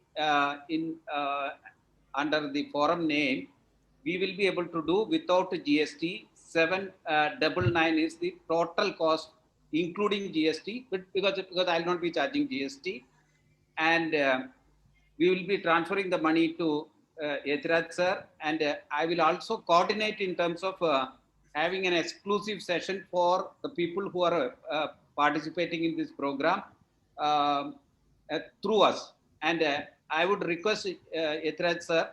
in under the forum name, we will be able to do without GST. 799 is the total cost, including GST, but because I will not be charging GST, and we will be transferring the money to Yethraj sir, and I will also coordinate in terms of having an exclusive session for the people who are participating in this program through us. And I would request Yethraj sir,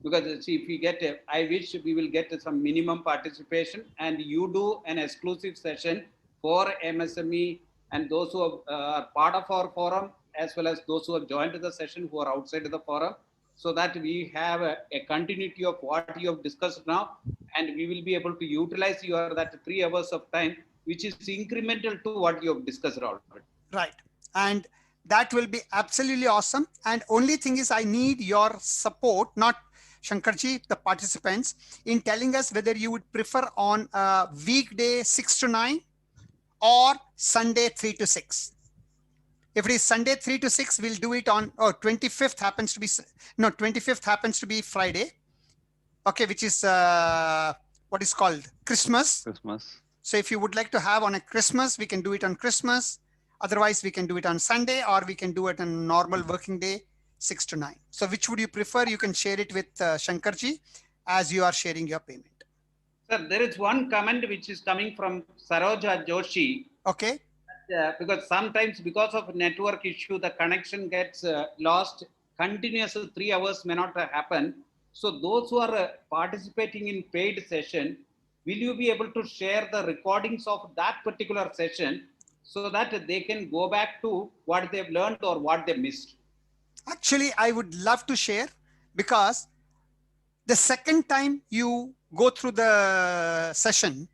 because see, if we get, I wish we will get some minimum participation, and you do an exclusive session for MSME and those who are part of our forum, as well as those who have joined the session who are outside of the forum, so that we have a continuity of what you have discussed now, and we will be able to utilize your that 3 hours of time, which is incremental to what you have discussed already. Right. And that will be absolutely awesome. And only thing is, I need your support, not Shankarji, the participants, in telling us whether you would prefer on weekday 6 to 9 or Sunday 3 to 6. If it is Sunday 3 to 6, we'll do it on 25th happens to be, no, 25th happens to be Friday. Okay, which is what is called Christmas. Christmas. So if you would like to have on a Christmas, we can do it on Christmas. Otherwise, we can do it on Sunday, or we can do it on normal working day, 6 to 9. So which would you prefer? You can share it with Shankarji as you are sharing your payment. Sir, there is one comment which is coming from Saroja Joshi. Okay. Because sometimes because of network issue, the connection gets lost. Continuous 3 hours may not happen. So those who are participating in paid session, will you be able to share the recordings of that particular session so that they can go back to what they've learned or what they missed? Actually, I would love to share, because the second time you go through the session,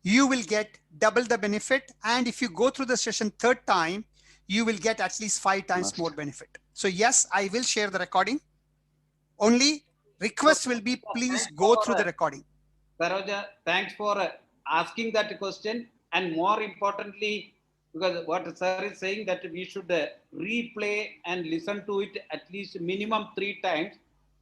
you will get double the benefit. And if you go through the session third time, you will get at least 5 times more benefit. So yes, I will share the recording. Only request will be, please go through the recording. Saroja, thanks for asking that question. And more importantly, because what sir is saying, that we should replay and listen to it at least minimum 3 times,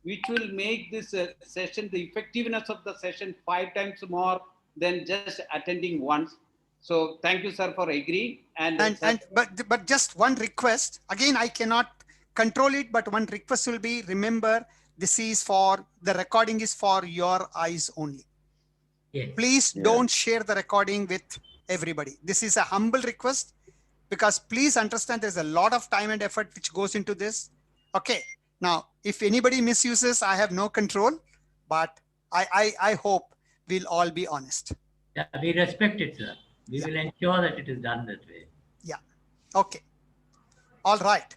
which will make this session, the effectiveness of the session 5 times more than just attending once. So thank you, sir, for agreeing. But just one request. Again, I cannot control it, but one request will be, remember, this is for, the recording is for your eyes only. Yes. Please don't share the recording with everybody. This is a humble request, because please understand there's a lot of time and effort which goes into this. Okay. Now, if anybody misuses, I have no control, but I hope we'll all be honest. Yeah, we respect it, sir. We will ensure that it is done that way. Yeah. Okay. All right.